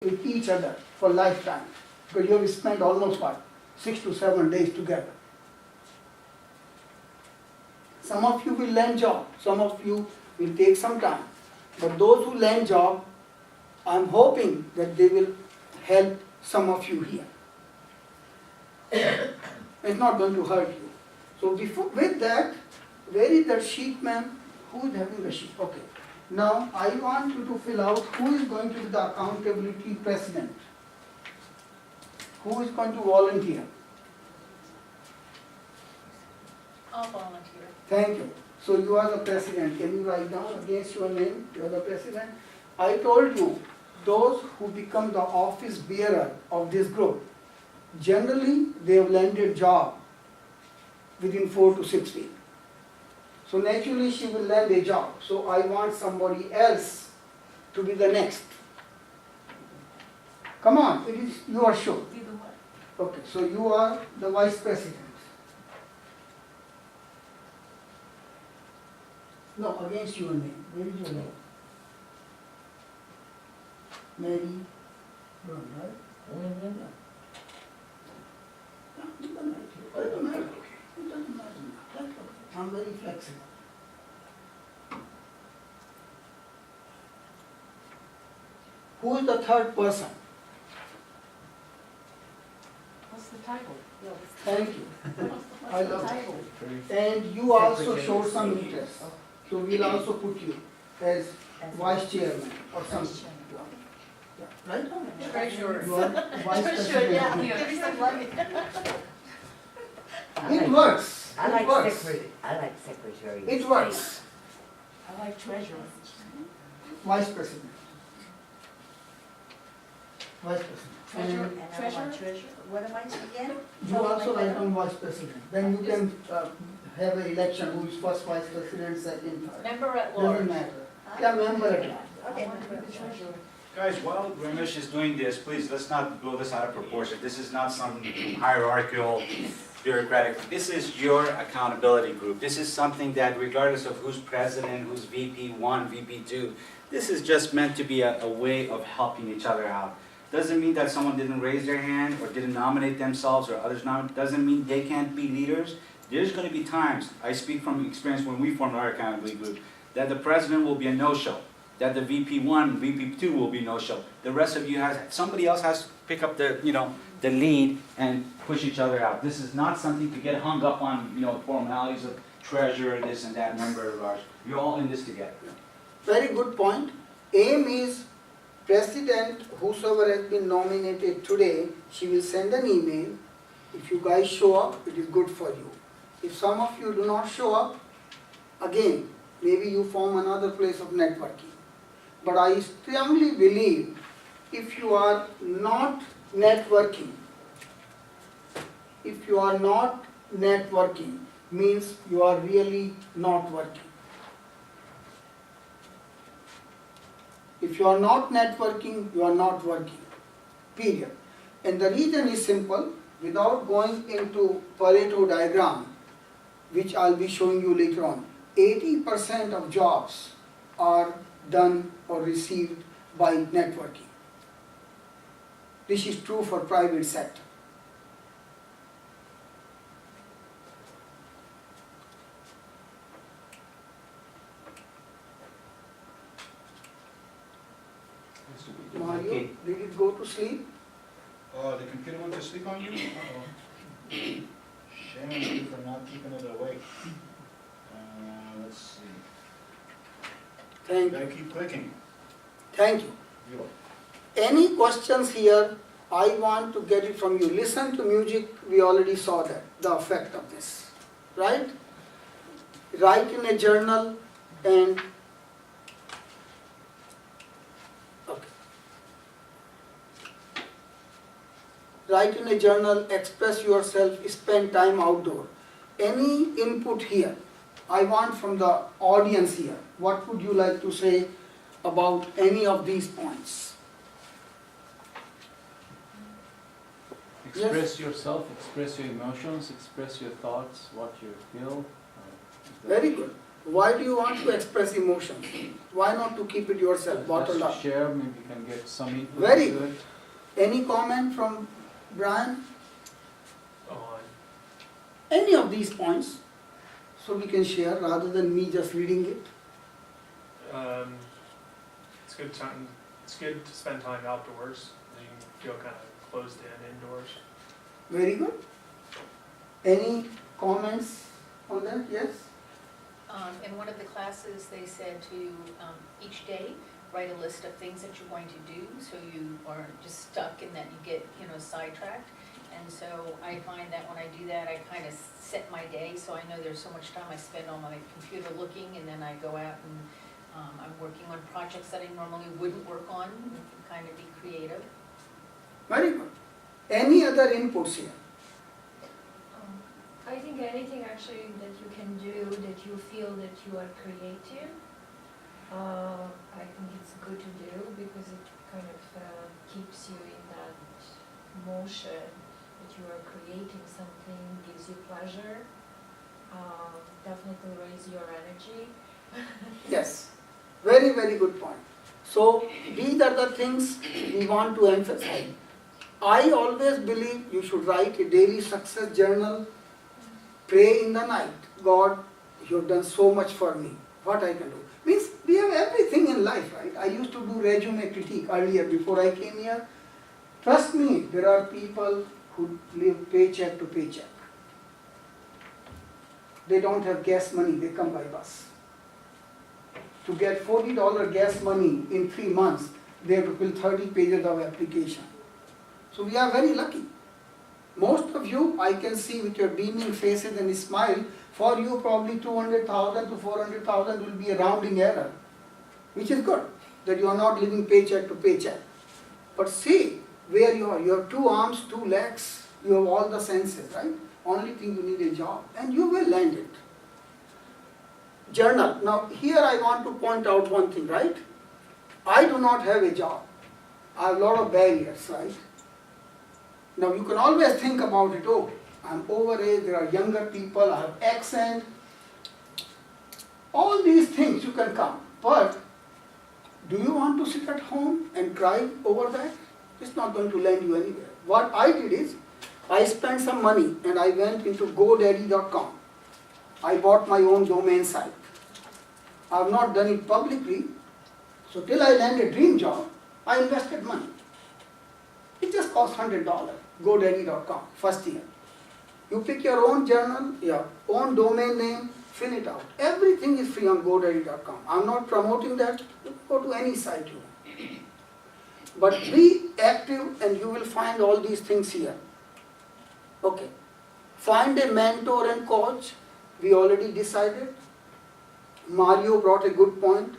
with each other for lifetime, because you have spent almost what, 6 to 7 days together. Some of you will land job, some of you will take some time, but those who land job, I'm hoping that they will help some of you here. It's not going to hurt you. So with that, where is that sheet, ma'am? Who is having the sheet? Okay. Now I want you to fill out who is going to be the accountability president. Who is going to volunteer? I'll volunteer. Thank you. So you are the president. Can you write down against your name? You are the president. I told you, those who become the office bearer of this group, generally they have landed job within 4 to 6 weeks. So naturally she will land a job. So I want somebody else to be the next. Come on, you are sure. Be the what? Okay, so you are the vice president. No, against your name. Where is your name? Mary Brown, right? Yeah. No, it doesn't matter. It doesn't matter. It doesn't matter. That's okay. I'm very flexible. Who is the third person? What's the title? Thank you. I love it. Title. And you also showed some interest. So we'll also put you as vice chairman or something. Yeah. Right? Treasurer. You are vice Treasurer, yeah. president. Give me some money. It works. I It like works. secretary. It works. I like treasurer. Vice president. Vice president. Treasurer. And And I want treasurer. What am I again? you also write down vice president. Then you can have an election who is first vice president, second, third. Member at large. Doesn't matter. Yeah, member at large. I Okay. want to be the treasurer. Guys, while Ramesh is doing this, please, let's not blow this out of proportion. This is not some hierarchical, bureaucratic, this is your accountability group. This is something that regardless of who's president, who's VP1, VP2, this is just meant to be a way of helping each other out. Doesn't mean that someone didn't raise their hand or didn't nominate themselves or others nominate, doesn't mean they can't be leaders. There's gonna be times, I speak from experience when we formed our accountability group, that the president will be a no-show, that the VP1, VP2 will be no-show. The rest of you somebody else has to pick up the, the lead and push each other out. This is not something to get hung up on, formalities of treasurer, this and that, member at large. You're all in this together. Very good point. Aim is president, whosoever has been nominated today, she will send an email. If you guys show up, it is good for you. If some of you do not show up, again, maybe you form another place of networking. But I strongly believe if you are not networking, means you are really not working. If you are not networking, you are not working, period. And the reason is simple, without going into Pareto diagram, which I'll be showing you later on, 80% of jobs are done or received by networking. This is true for private sector. Mario, did it go to sleep? Oh, the computer went to sleep on you? Uh-oh. Shame on you for not keeping it awake. Let's see. Thank You you. gotta keep clicking. Thank you. You- Any questions here? I want to get it from you. Listen to music, we already saw that, the effect of this, right? Write in a journal and, okay. Write in a journal, express yourself, spend time outdoor. Any input here? I want from the audience here. What would you like to say about any of these points? Express yourself, express your emotions, express your thoughts, what you feel. Very good, Why do you want to express emotions? Why not to keep it yourself, bottled Let's up? share, maybe we can get some input Very into good. it. Any comment from Brian? On Any of these points, so we can share rather than me just reading it. it's good time. It's good to spend time outdoors. You can feel kind of closed in indoors. Very good. Any comments on that? Yes? In one of the classes, they said to each day, write a list of things that you're going to do, so you aren't just stuck and that you get, sidetracked. And so I find that when I do that, I kind of set my day, so I know there's so much time I spend on my computer looking, and then I go out and I'm working on projects that I normally wouldn't work on, and kind of be creative. Very good. Any other inputs here? I think anything actually that you can do that you feel that you are creative, I think it's good to do because it kind of keeps you in that motion that you are creating something, gives you pleasure, definitely raise your energy. Yes. Very, very good point. So these are the things we want to emphasize. I always believe you should write a daily success journal. Pray in the night. God, you have done so much for me. What I can do. Means we have everything in life, right? I used to do resume critique earlier before I came here. Trust me, there are people who live paycheck to paycheck. They don't have gas money, they come by bus. To get $40 gas money in 3 months, they have to fill 30 pages of application. So we are very lucky. Most of you, I can see with your beaming faces and smile, for you probably 200,000 to 400,000 will be a rounding error, which is good, that you are not living paycheck to paycheck. But see where you are. You have 2 arms, 2 legs, you have all the senses, right? Only thing you need a job, and you will land it. Journal. Now here I want to point out one thing, right? I do not have a job. I have a lot of barriers, right? Now you can always think about it, oh, I'm overage, there are younger people, I have accent. All these things you can come. But do you want to sit at home and cry over that? It's not going to land you anywhere. What I did is, I spent some money and I went into GoDaddy.com. I bought my own domain site. I have not done it publicly, so till I land a dream job, I invested money. It just costs $100, GoDaddy.com, first year. You pick your own journal, your own domain name, fill it out. Everything is free on GoDaddy.com. I'm not promoting that. You go to any site you want. But be active and you will find all these things here. Okay. Find a mentor and coach. We already decided. Mario brought a good point.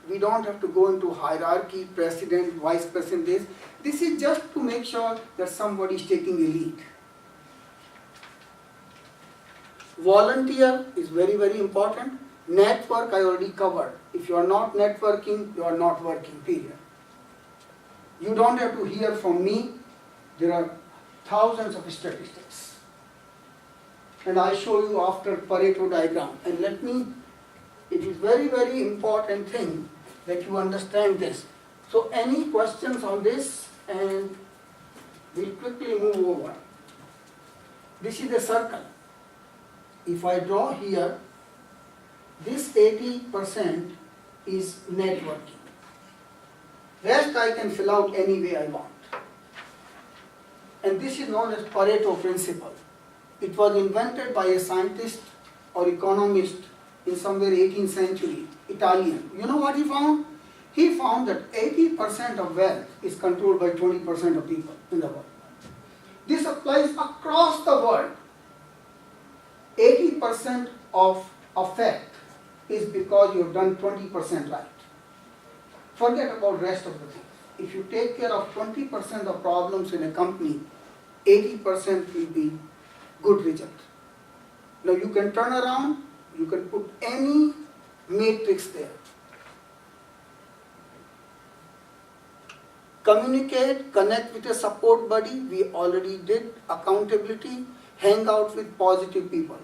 We don't have to go into hierarchy, president, vice president, this. This is just to make sure that somebody is taking a lead. Volunteer is very, very important. Network I already covered. If you are not networking, you are not working, period. You don't have to hear from me. There are thousands of statistics. And I show you after Pareto diagram. And it is very, very important thing that you understand this. So any questions on this, and we'll quickly move over. This is a circle. If I draw here, this 80% is networking. Rest I can fill out any way I want. And this is known as Pareto principle. It was invented by a scientist or economist in somewhere 18th century, Italian. You know what he found? He found that 80% of wealth is controlled by 20% of people in the world. This applies across the world. 80% of effect is because you have done 20% right. Forget about rest of the things. If you take care of 20% of problems in a company, 80% will be good result. Now you can turn around, you can put any matrix there. Communicate, connect with a support buddy, we already did. Accountability, hang out with positive people.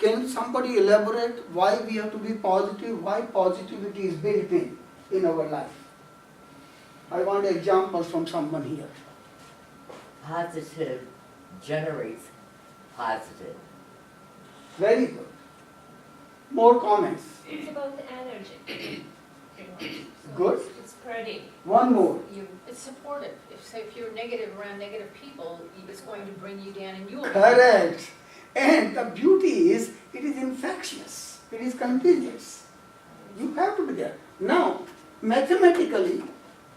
Can somebody elaborate why we have to be positive, why positivity is built in our life? I want examples from someone here. Positive generates positive. Very good. More comments. It's about the energy. pretty much. So Good. It's spreading. One more. It's supportive. If you're negative around negative people, it's going to bring you down and you'll. Correct. And the beauty is, it is infectious. It is contagious. You have to be there. Now, mathematically,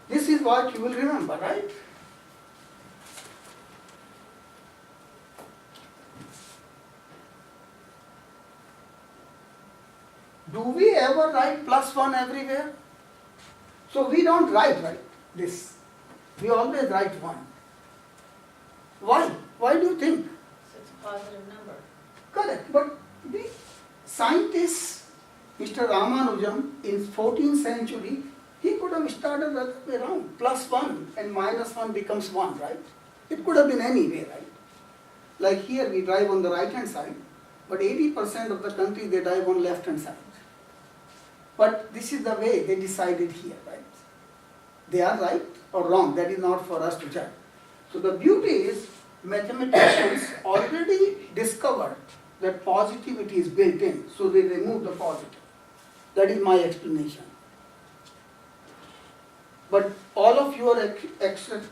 this is what you will remember, right? Do we ever write +1 everywhere? So we don't write this. We always write 1. Why? Why do you think? So it's a positive number. Correct. But the scientists, Mr. Ramanujan, in 14th century, he could have started the other way around. +1 and -1 becomes 1, right? It could have been any way, right? Like here we drive on the right hand side, but 80% of the country they drive on left hand side. But this is the way they decided here, right? They are right or wrong, that is not for us to judge. So the beauty is, mathematicians already discovered that positivity is built in, so they remove the positive. That is my explanation. But all of your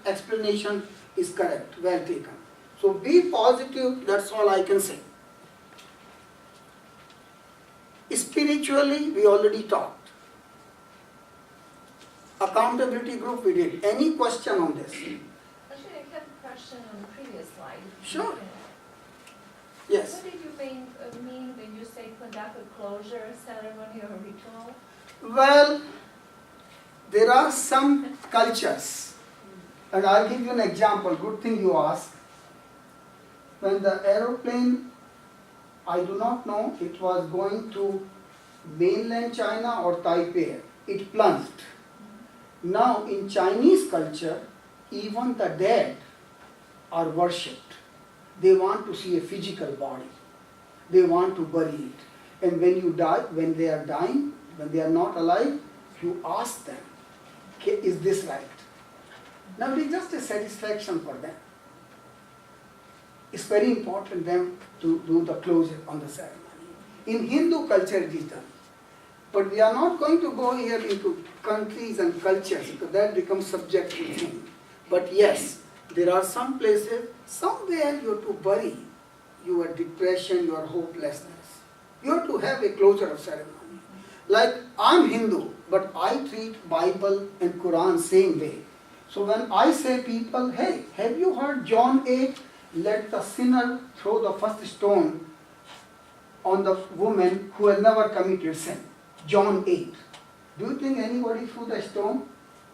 explanation is correct, well taken. So be positive, that's all I can say. Spiritually, we already talked. Accountability group, we did. Any question on this? Actually, I have a question on the previous slide. Sure. Yes. What did you mean when you say conduct a closure ceremony or ritual? Well, there are some cultures, and I'll give you an example. Good thing you asked. When the aeroplane, I do not know, it was going to mainland China or Taipei, it plunged. Now in Chinese culture, even the dead are worshipped. They want to see a physical body. They want to bury it. And when you die, when they are dying, when they are not alive, you ask them, "Okay, is this right?" Now it is just a satisfaction for them. It's very important them to do the closure on the ceremony. In Hindu culture it is done. But we are not going to go here into countries and cultures because that becomes subjective thing. But yes, there are some places, somewhere you have to bury your depression, your hopelessness. You have to have a closure of ceremony. Like I'm Hindu, but I treat Bible and Quran same way. So when I say people, hey, have you heard John 8? Let the sinner throw the first stone on the woman who has never committed sin. John 8. Do you think anybody threw the stone?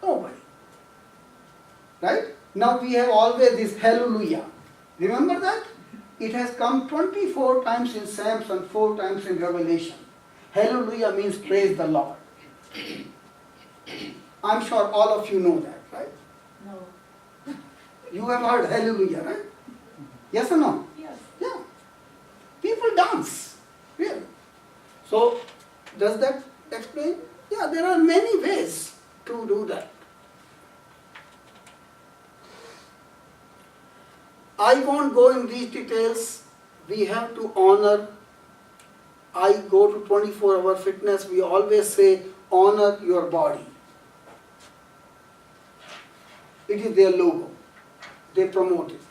Nobody. Right? Now we have always this hallelujah. Remember that? It has come 24 times in Psalms and 4 times in Revelation. Hallelujah means praise the Lord. I'm sure all of you know that, right? No. You have heard hallelujah, right? Yes or no? Yes. Yeah. People dance. Really. So, does that explain? Yeah, there are many ways to do that. I won't go in these details. We have to honor. I go to 24-hour fitness. We always say, honor your body. It is their logo. They promote it.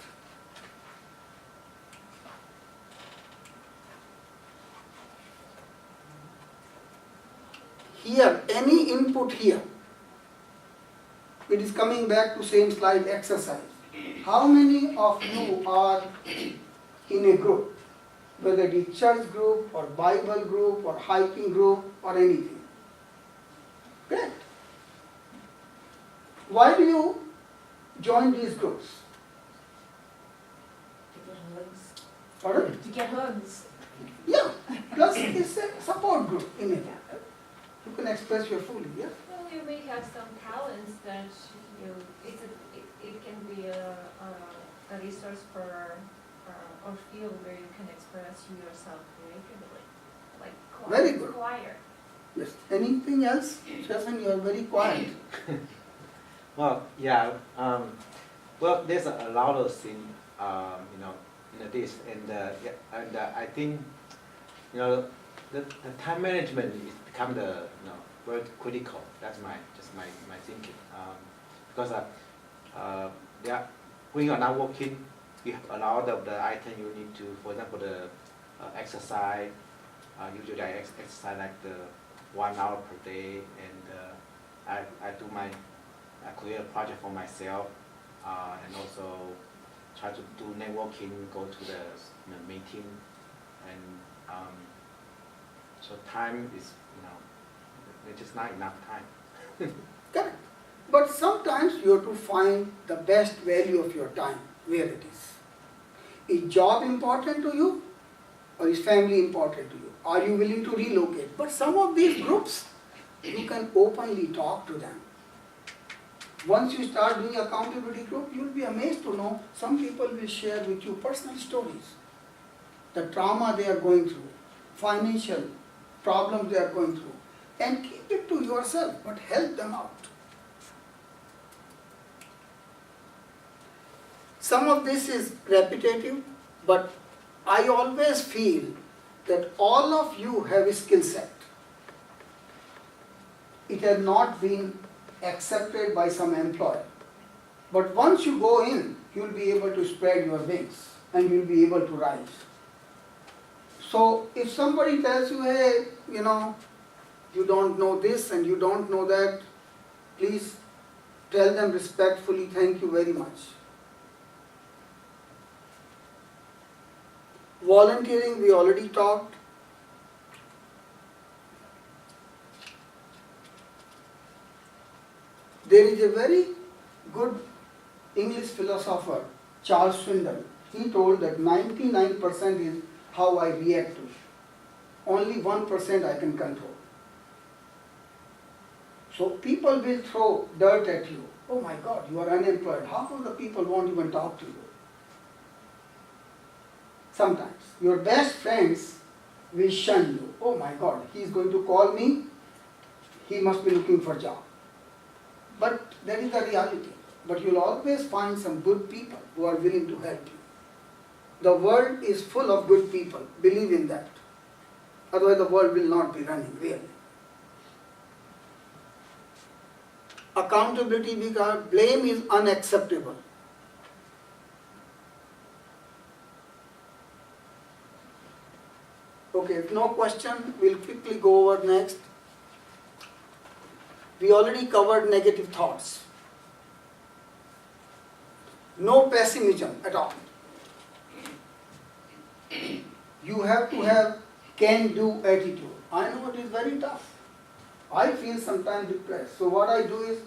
Here, any input here, it is coming back to same slide exercise. How many of you are in a group, whether it is church group or Bible group or hiking group or anything? Great. Why do you join these groups? To get hugs. Pardon? To get hugs. Yeah, plus it's a support group in it. You can express your feeling, yeah? Well, you may have some talents that it can be a resource for or field where you can express yourself creatively, like Very good. choir. Yes. Anything else? Stefan, you are very quiet. Well, yeah. Well, there's a lot of things, in this, and I think, the time management is become very critical. That's my thinking. Because when you are not working, you have a lot of the items you need to, for example, the exercise. Usually I exercise like the 1 hour per day, and I create a project for myself, and also try to do networking, go to the meeting, and so time is, it's just not enough time. Correct. But sometimes you have to find the best value of your time, where it is. Is job important to you, or is family important to you? Are you willing to relocate? But some of these groups, you can openly talk to them. Once you start doing accountability group, you will be amazed to know some people will share with you personal stories, the trauma they are going through, financial problems they are going through, and keep it to yourself, but help them out. Some of this is repetitive, but I always feel that all of you have a skill set. It has not been accepted by some employer. But once you go in, you will be able to spread your wings and you will be able to rise. So if somebody tells you, hey, you don't know this and you don't know that, please tell them respectfully, thank you very much. Volunteering, we already talked. There is a very good English philosopher, Charles Swindoll. He told that 99% is how I react to it. Only 1% I can control. So people will throw dirt at you. Oh my God, you are unemployed. How come the people won't even talk to you? Sometimes your best friends will shun you. Oh my God, he is going to call me. He must be looking for a job. But that is the reality. But you'll always find some good people who are willing to help you. The world is full of good people. Believe in that. Otherwise the world will not be running, really. Accountability, because blame is unacceptable. Okay, if no question, we'll quickly go over next. We already covered negative thoughts. No pessimism at all. You have to have can-do attitude. I know it is very tough. I feel sometimes depressed. So what I do is,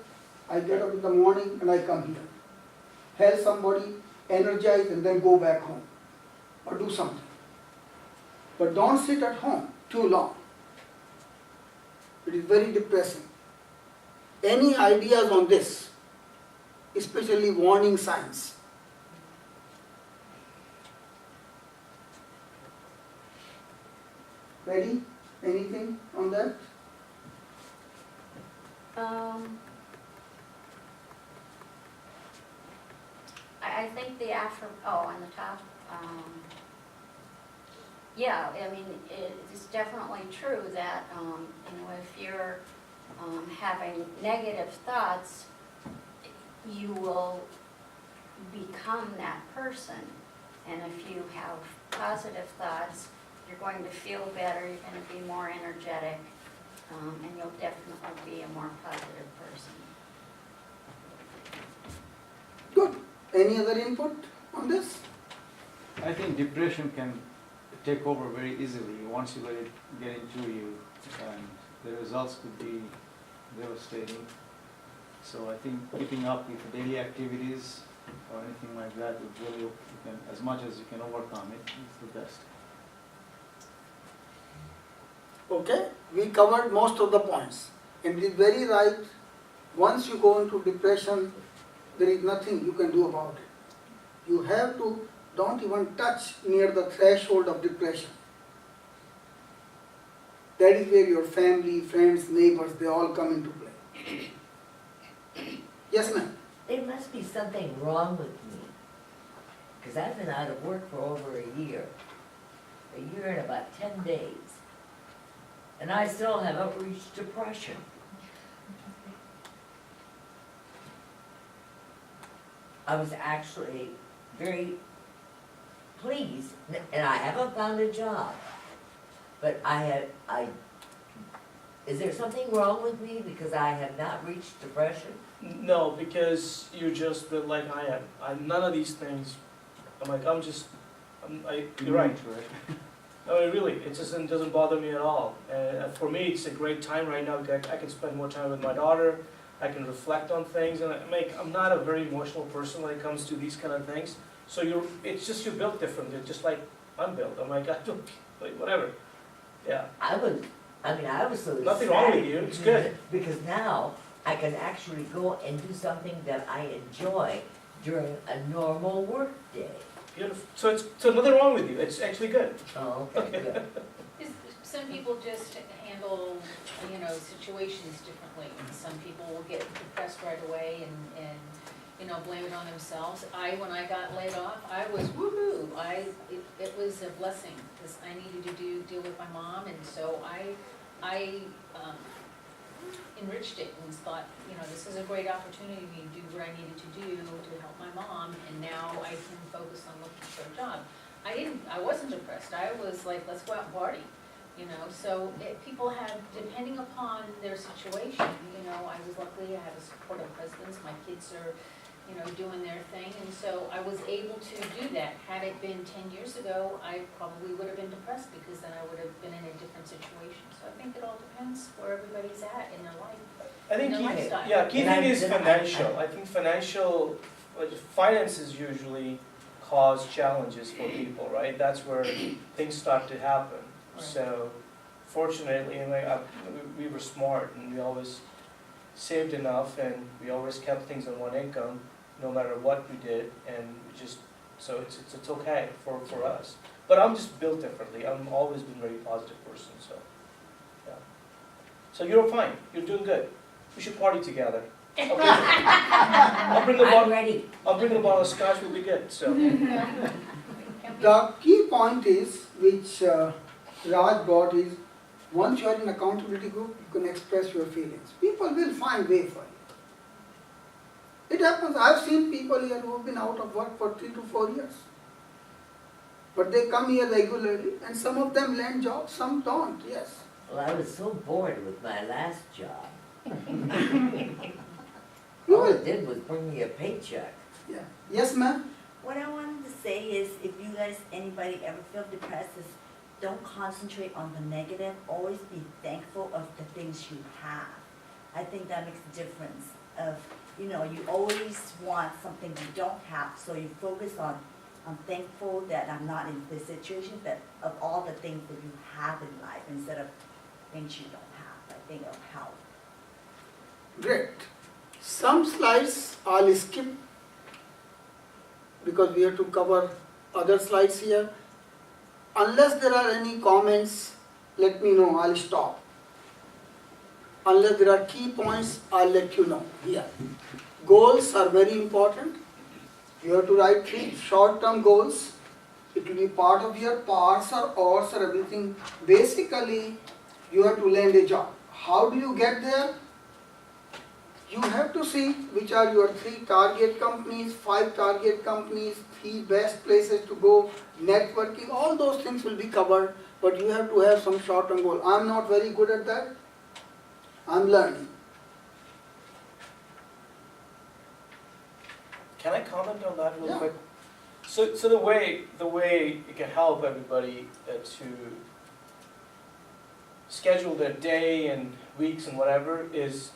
I get up in the morning and I come here. Help somebody, energize, and then go back home. Or do something. But don't sit at home too long. It is very depressing. Any ideas on this, especially warning signs? Ready? Anything on that? I think on the top, yeah, I mean, it's definitely true that, if you're having negative thoughts, you will become that person. And if you have positive thoughts, you're going to feel better, you're going to be more energetic, and you'll definitely be a more positive person. Good. Any other input on this? I think depression can take over very easily once you let it get into you, and the results could be devastating. So I think keeping up with daily activities or anything like that would really, as much as you can overcome it, is the best. Okay, we covered most of the points. And it is very right, once you go into depression, there is nothing you can do about it. You have to don't even touch near the threshold of depression. That is where your family, friends, neighbors, they all come into play. Yes, ma'am? There must be something wrong with me, because I've been out of work for over a year and about 10 days, and I still haven't reached depression. I was actually very pleased, and I haven't found a job, but is there something wrong with me because I have not reached depression? No, because you're just like I am. None of these things, you're right. I mean, really, it just doesn't bother me at all. And for me, it's a great time right now. I can spend more time with my daughter. I can reflect on things, and I'm not a very emotional person when it comes to these kind of things. So it's just you're built differently, just like I'm built. I'm like, I don't, like, whatever. Yeah. I was so Nothing wrong with ecstatic you, it's good. because now I can actually go and do something that I enjoy during a normal work day. Beautiful. So nothing wrong with you. It's actually good. Oh, okay, good. Some people just handle, situations differently. Some people will get depressed right away and blame it on themselves. When I got laid off, I was woohoo. It was a blessing, because I needed to deal with my mom, and so I enriched it and thought, this is a great opportunity to do what I needed to do to help my mom, and now I can focus on looking for a job. I wasn't depressed. I was like, let's go out and party. So people have, depending upon their situation, I was lucky, I have a supportive husband, my kids are, doing their thing, and so I was able to do that. Had it been 10 years ago, I probably would have been depressed, because then I would have been in a different situation. So I think it all depends where everybody's at in their life. I think in their lifestyle. key thing is financial. I think finances usually cause challenges for people, right? That's where things start to happen. Right. So fortunately, we were smart, and we always saved enough, and we always kept things on one income, no matter what we did, and so it's okay for us. But I'm just built differently. I've always been a very positive person, so yeah. So you're fine. You're doing good. We should party together. I'll bring I'm ready. I'll bring a bottle of scotch. We'll be good. So The key point is, which Raj brought, is once you are in accountability group, you can express your feelings. People will find way for you. It happens. I've seen people here who have been out of work for 3 to 4 years. But they come here regularly, and some of them land jobs, some don't, yes. Well, I was so bored with my last job. You All will, it did was bring me a paycheck. yeah. Yes, ma'am? What I wanted to say is, if you guys, anybody ever feel depressed, is don't concentrate on the negative, always be thankful of the things you have. I think that makes a difference of, you always want something you don't have, so you focus on, I'm thankful that I'm not in this situation, but of all the things that you have in life, instead of things you don't have. I think it'll help. Great. Some slides I'll skip because we have to cover other slides here. Unless there are any comments, let me know, I'll stop. Unless there are key points, I'll let you know here. Goals are very important. You have to write 3 short-term goals. It will be part of your parts or ORs or everything. Basically, you have to land a job. How do you get there? You have to see which are your 3 target companies, 5 target companies, 3 best places to go, networking, all those things will be covered, but you have to have some short-term goal. I'm not very good at that. I'm learning. can I comment on that real Yeah. quick? So the way it can help everybody to schedule their day and weeks and whatever is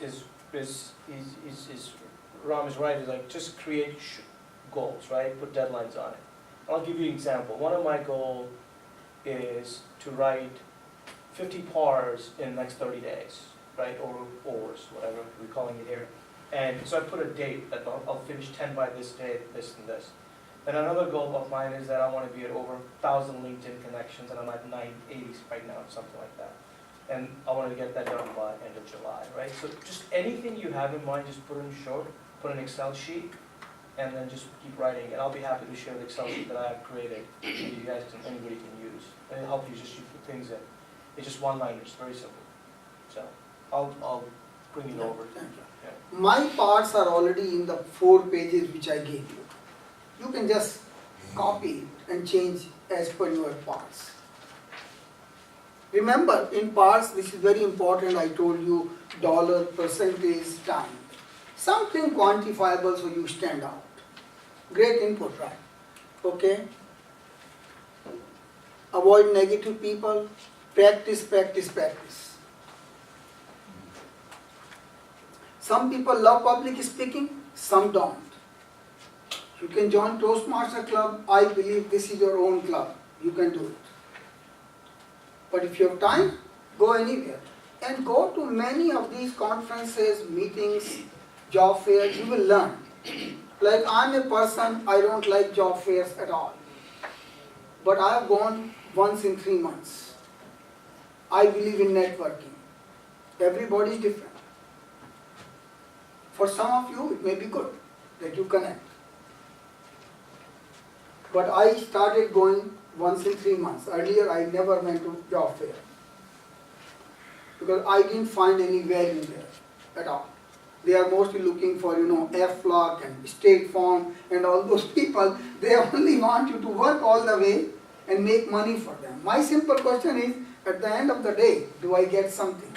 Ram is right. Is like just create goals, right? Put deadlines on it. I'll give you an example. One of my goals is to write 50 pars in the next 30 days, right? Or oars, whatever we're calling it here. And so I put a date that I'll finish 10 by this day, this and this. And another goal of mine is that I want to be at over 1,000 LinkedIn connections, and I'm at 980 right now, something like that. And I want to get that done by end of July, right? So just anything you have in mind, just put in short, put an Excel sheet, and then just keep writing. And I'll be happy to share the Excel sheet that I have created that you guys can, anybody can use. And it'll help you just put things in. It's just one-liners, very simple. So I'll bring it over. Thank you. Yeah. My parts are already in the 4 pages which I gave you. You can just copy it and change as per your parts. Remember, in parts, this is very important, I told you, dollar, percentage, time. Something quantifiable so you stand out. Great input, right? Okay? Avoid negative people, practice, practice, practice. Some people love public speaking, some don't. You can join Toastmaster Club. I believe this is your own club. You can do it. But if you have time, go anywhere. And go to many of these conferences, meetings, job fairs, you will learn. Like I'm a person, I don't like job fairs at all. But I have gone once in 3 months. I believe in networking. Everybody is different. For some of you, it may be good that you connect. But I started going once in 3 months. Earlier, I never went to job fair because I didn't find any value there at all. They are mostly looking for, FLOC and State Farm and all those people. They only want you to work all the way and make money for them. My simple question is, at the end of the day, do I get something?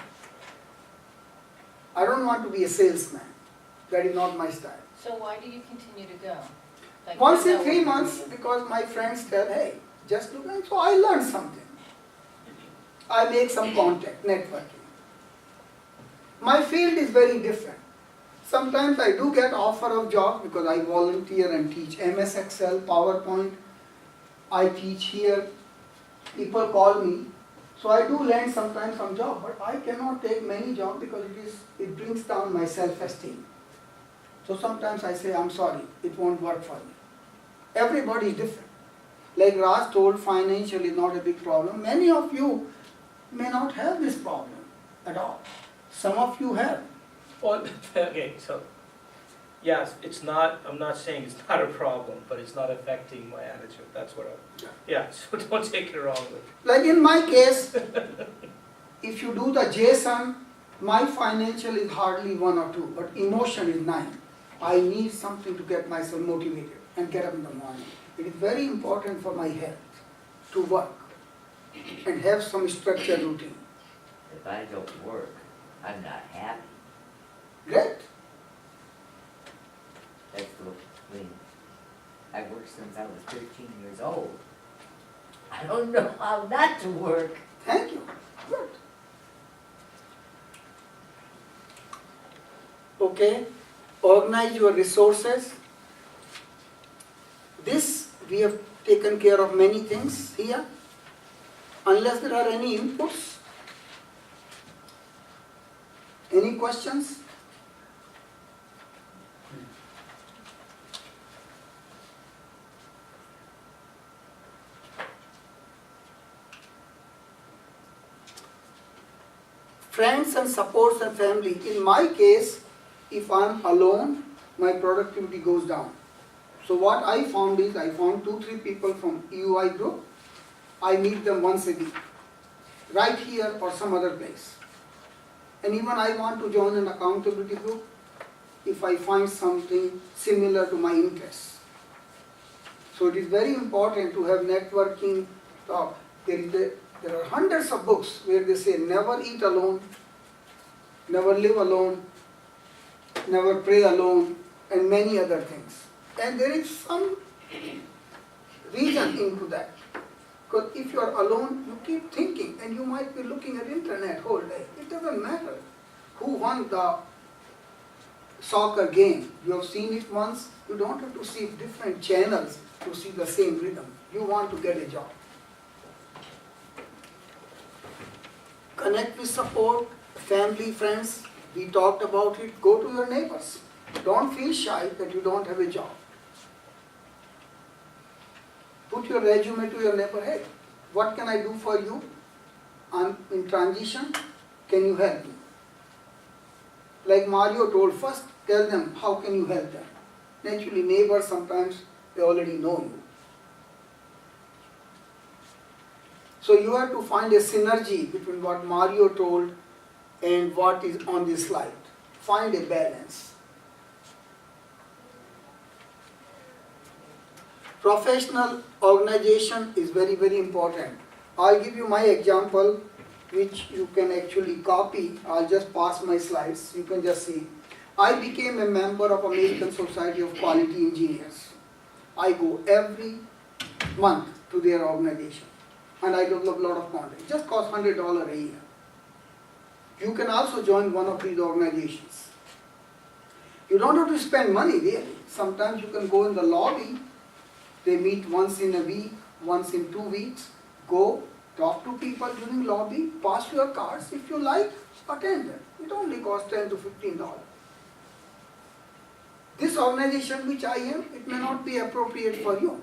I don't want to be a salesman. That is not my style. So why do you continue to go? Like, Once in no- 3 months, because my friends tell, hey, just look, and so I learn something. I make some contact, networking. My field is very different. Sometimes I do get offer of job because I volunteer and teach MS Excel, PowerPoint. I teach here. People call me. So I do land sometimes some job, but I cannot take many jobs because it brings down my self-esteem. So sometimes I say, I'm sorry, it won't work for me. Everybody is different. Like Raj told, financial is not a big problem. Many of you may not have this problem at all. Some of you have. Well, okay, so, yes, it's not, I'm not saying it's not a problem, but it's not affecting my attitude. That's what I'm, yeah, so don't take it wrongly. Like in my case, if you do the JSON, my financial is hardly 1 or 2, but emotion is 9. I need something to get myself motivated and get up in the morning. It is very important for my health to work and have some structured routine. If I don't work, I'm not happy. Great? That's the thing. I've worked since I was 13 years old. I don't know how not to work. Thank you. Good. Okay. Organize your resources. This, we have taken care of many things here. Unless there are any inputs. Any questions? Friends and supports and family. In my case, if I am alone, my productivity goes down. So what I found is, I found 2-3 people from EUI group. I meet them once a week, right here or some other place. And even I want to join an accountability group if I find something similar to my interests. So it is very important to have networking talk. There are hundreds of books where they say never eat alone, never live alone, never pray alone, and many other things. And there is some reason into that. Because if you are alone, you keep thinking, and you might be looking at internet whole day. It doesn't matter who won the soccer game. You have seen it once. You don't have to see different channels to see the same rhythm. You want to get a job. Connect with support, family, friends. We talked about it. Go to your neighbors. Don't feel shy that you don't have a job. put your resume to your neighbor, hey, what can I do for you? I'm in transition, can you help me? Like Mario told, first tell them how can you help them. Naturally neighbors sometimes they already know you. So you have to find a synergy between what Mario told and what is on this slide. Find a balance. Professional organization is very, very important. I'll give you my example which you can actually copy. I'll just pass my slides. You can just see. I became a member of American Society of Quality Engineers. I go every month to their organization and I develop a lot of content. It just costs $100 a year. You can also join one of these organizations. You don't have to spend money really. Sometimes you can go in the lobby. They meet once in a week, once in 2 weeks. Go, talk to people during lobby, pass your cards. If you like, attend them. It only costs $10 to $15. This organization which I am, it may not be appropriate for you.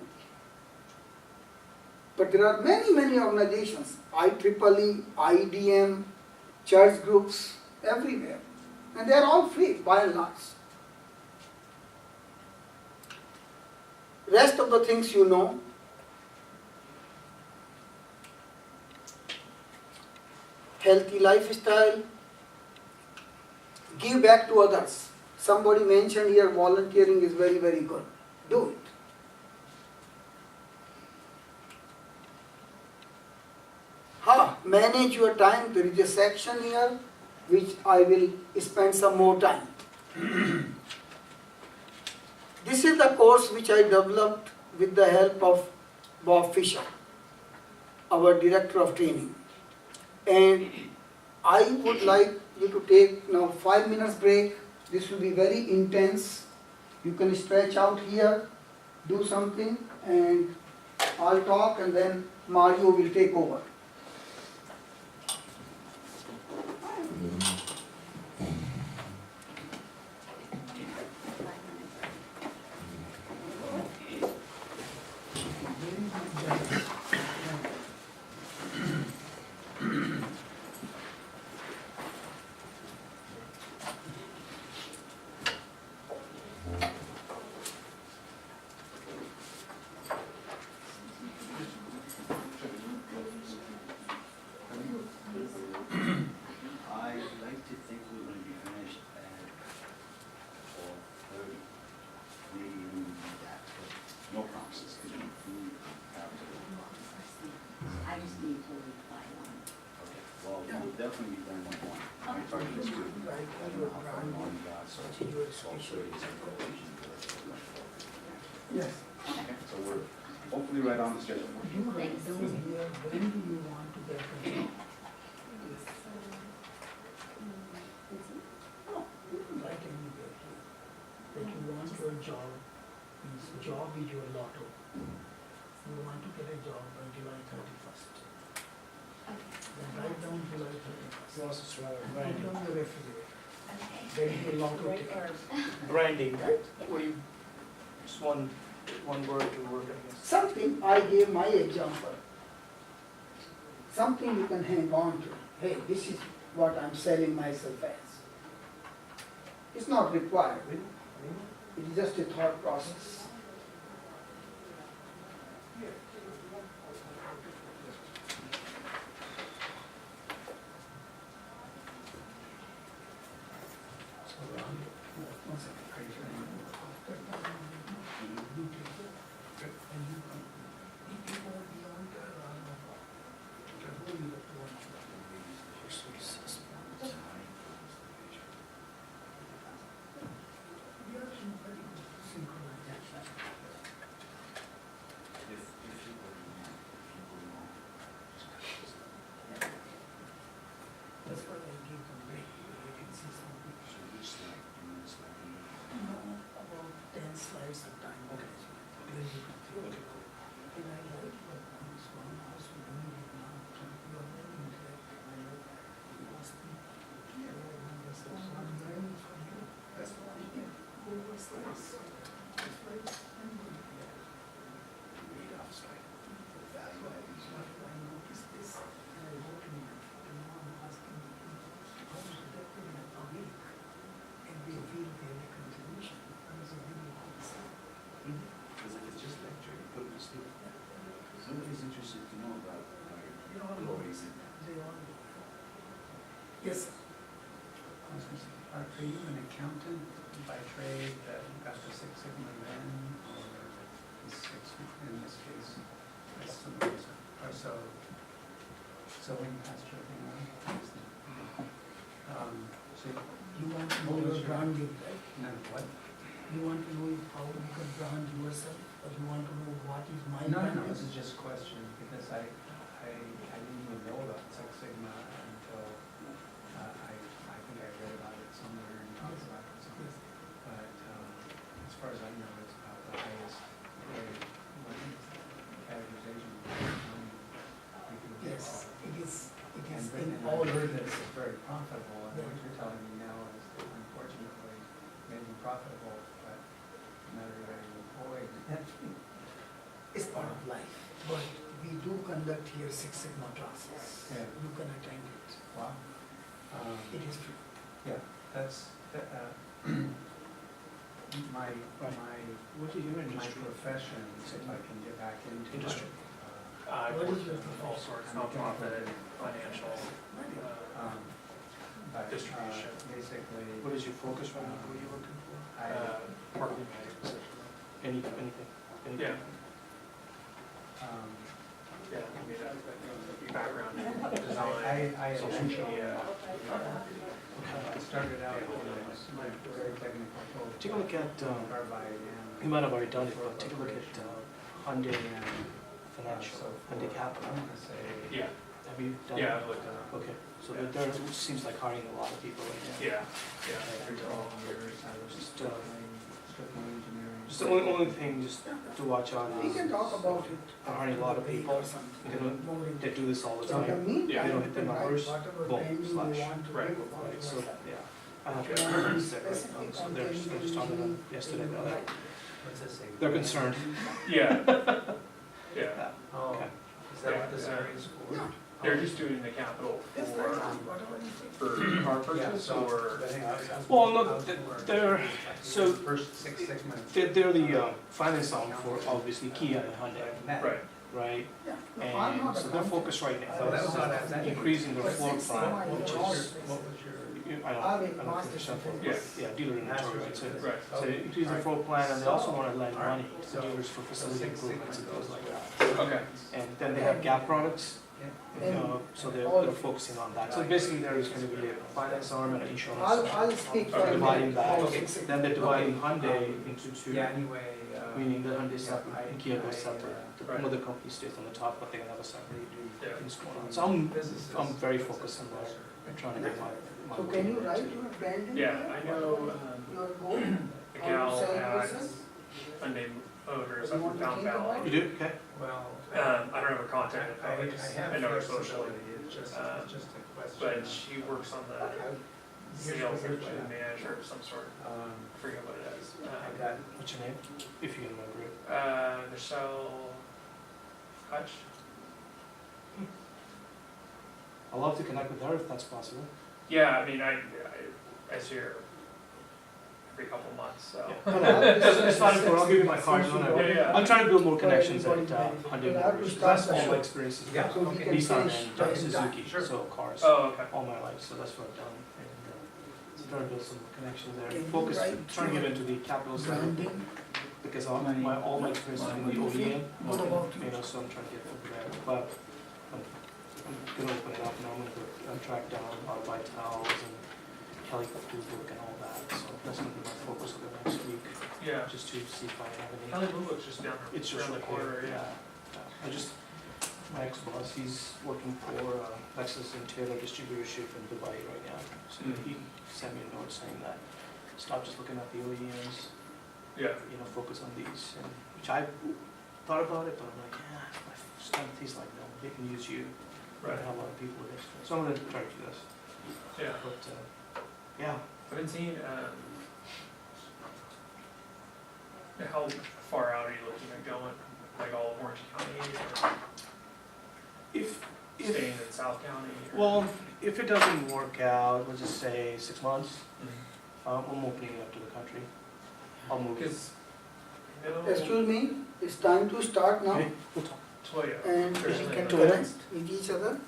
But there are many, many organizations, IEEE, IDM, church groups, everywhere. And they are all free, by and large. Rest of the things you know. Healthy lifestyle. Give back to others. Somebody mentioned here volunteering is very, very good. Do it. Manage your time. There is a section here which I will spend some more time. This is the course which I developed with the help of Bob Fisher, our director of training. And I would like you to take now 5 minutes break. This will be very intense. You can stretch out here, do something, and I'll talk and then Mario will take over. Definitely be done by 1. My target is 2. I don't know how far along you got, so it's 12:30 is our completion. Yes. Okay, so we're hopefully right on the schedule. You write down here, when do you want to get a job? No, you don't write anywhere here. That you want your job, means job is your lotto. You want to get a job by July 31st. Then write down July 31st. You want us to try Write branding? down the refrigerator. There is a lotto ticket. Branding, what do you, just one word to work, I guess. Something, I gave my example. Something you can hang on to. Hey, this is what I'm selling myself as. It's not required. It is just a thought process. Yes, Are you an accountant by trade that got the Six Sigma then, or is in this case, customers, or so when you passed your thing on? So you want to know your branding, right? no, what? You want to know how you can brand yourself, or you want to know what is my No, brand? this is just a question, because I didn't even know about Six Sigma until, I think I read about it somewhere and talked about it somewhere. But, as far as I know, it's about the highest grade, categorization. You can get. Yes, it is And in and all I heard areas. that it's very profitable, and what you're telling me now is that unfortunately, maybe profitable, but not everybody employed. It's part of life, but we do conduct here Six Sigma classes. Yeah. You can attend it. Wow. It is free. Yeah, that's, my, What do your my profession, if I can get back into it. Industry. I What work is your in all sorts, I'm a nonprofit, financial, But, distribution. basically. What is your focus right now? What are you looking for? Marketing position. Anything? Yeah, um, yeah, I mean, background in I design, social eventually, media. I started out as very technical. Take a look at, Carbide and. you might have already done it, but take a look at Hyundai And, Financial, so Hyundai I'm Capital. gonna say. Yeah, Have you done it? yeah, I've looked at it. Okay, so there seems like hiring a lot of people right now. Yeah, yeah. For 12 years, I was just strictly engineering. Just the only thing just to watch out We is can talk about it. hiring a lot of after the break people, or something. you know, More in they do this all the So in the time. meantime, They don't you hit the can write numbers, whatever boom, branding you slash. want to Right, do about Right, so, yourself. yeah. I have Yeah. to set right now, Specific so on they're, I just talked to them yesterday about it. What's this say? They're concerned. Yeah, yeah. Oh, Okay. is that what this area is for? Yeah. They're just doing the capital Yes, for, whatever you think. for car Yeah, purchase so, or, but anyway, Well, no, how's it work? they're, so First Six Sigma. they're the finance arm for obviously Kia and Hyundai, right, right? Yeah. No, I'm not And so their accountant. focus right Oh, that was now not that. is increasing their But floor Six Sigma plan, is which all is, the What same. was your? I I'll don't, be I don't master think so. Yes. Yeah, dealer inventory, right, so, right. so they increase their floor plan and they also wanna lend money to dealers for facility improvements and things like that. Okay, And then they have gap products, And so they're focusing on that. So basically there is gonna be a finance arm and an insurance arm. I'll speak for Okay. you. Dividing that, about Six Sigma. then they're dividing Hyundai into two, Yeah, anyway. meaning the Hyundai separate and Kia goes separate. The Right. mother company stays on the top, but they can have a separate yeah. things going on. So I'm very focused on that, and trying to get my. So can you write your branding? Yeah, there? I know, Your goal? the How you gal sell at yourself? Hyundai Motors You up want in to Fountain think about Valley. You do, okay? Well. I don't have her contact info, I I know her socially, it's just a question. but she works on the sales here's and what- manager of some sort, I forget what it is. I got, What's your name? If you can remember it. Michelle Hutch, I'd love to connect with her if that's possible. yeah, I mean, I see her every couple of months, so. It's fine, I'll give you my card, whatever. Yeah, yeah. I'm trying to build more connections at Everybody Hyundai Well, I have to Motors. start That's the all show. my experiences Yeah. with So we can Nissan finish and by the Suzuki, Sure. so cars, Oh, okay. all my life, so that's what I've done. And so trying to build some connections there. Can you Focus, write trying to get into the capital center, Branding, because all my experience is in the OEM. what about you? You know, so I'm trying to get from there, but I'm gonna open it up now, I'm track down a lot of Vitals and Kelly Blue Book and all that, so that's gonna be my focus for the next week, Yeah, just to see if I have any. Kelly Blue Book's just down It's just around the right corner, here, yeah. I just, my ex-boss, he's working for Lexus and Taylor distributorship in Dubai right now, so he sent me a note saying that, stop just looking at the OEMs, Yeah, you know, focus on these, and, which I thought about it, but I'm like, yeah, my strength, he's like, no, they can use you. right, I have a lot of people with experience, so I'm gonna try to do this, yeah. but, yeah. I've been seeing, how far out are you looking at going, like all of Orange County or If, staying in South County? or- well, if it doesn't work out, let's just say 6 months, Mhm. I'm opening it up to the country, I'll move. Because, you know, Excuse me, it's time to start now, Okay, we'll talk. Toya, and we There's can like- connect with each other.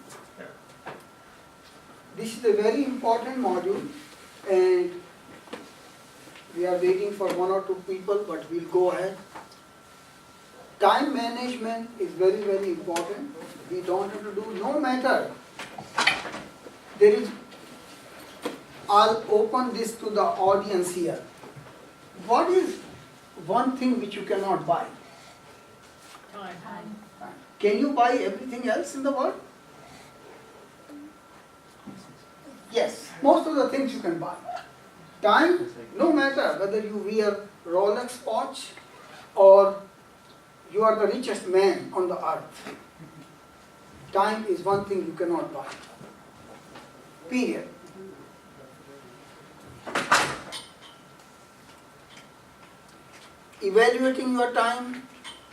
This is a very important module, and we are waiting for one or two people, but we'll go ahead. Time management is very, very important. We don't have to do, no matter. There is, I'll open this to the audience here. What is one thing which you cannot buy? Time. Can you buy everything else in the world? Yes, most of the things you can buy. Time, no matter whether you wear Rolex watch or you are the richest man on the earth. Time is one thing you cannot buy. Period. Evaluating your time,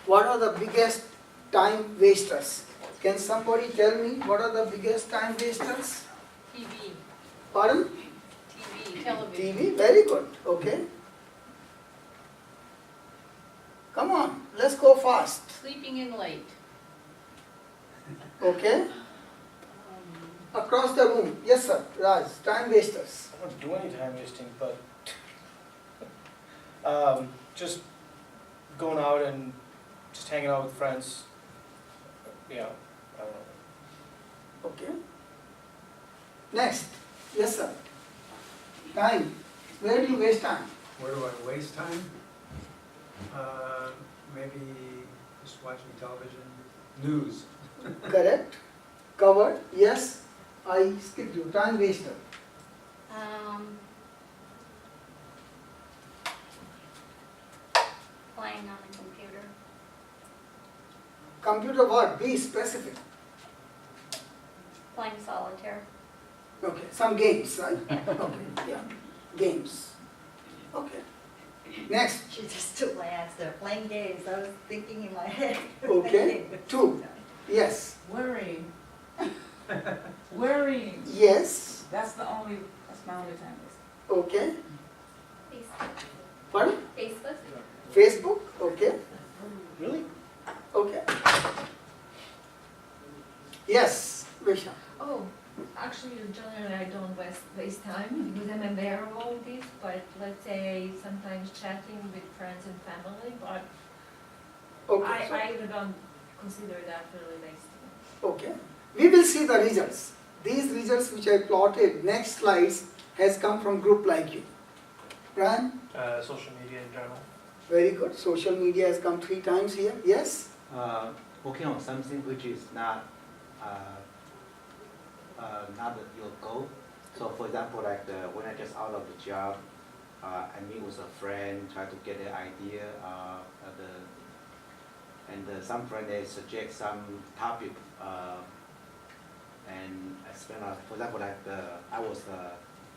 what are the biggest time wasters? Can somebody tell me what are the biggest time wasters? TV, Pardon? television. TV, very good, okay. Come on, let's go fast, Sleeping in late. okay? Across the room, yes sir, Raj, time wasters. I don't do any time wasting, but just going out and just hanging out with friends. Yeah, I don't know. Okay. Next, yes sir. Time, where do you waste time? Where do I waste time? Maybe just watching television, news. Correct, covered, yes, I skipped you, time waster. Playing on the computer. Computer what, be specific. Playing solitaire. Okay, some games, right? Okay, yeah, games. Okay. Next, She just took my answer, playing games, I was thinking in my head. okay, two, yes, Worrying. Worrying. yes, That's my only time. okay, Facebook. pardon? Facebook. Facebook, okay, Really? okay. Yes, Visha. Oh, actually, generally I don't waste time because I'm aware of all this, but let's say sometimes chatting with friends and family, but Okay, I really don't consider that really wasting. okay. We will see the results. These results which I plotted, next slides, has come from group like you. Brian, Social media in general. very good. Social media has come 3 times here, yes? Working on something which is not your goal. So for example, like when I just out of the job, I meet with a friend, try to get an idea, some friend they suggest some topic, and I spend, for example, like I was a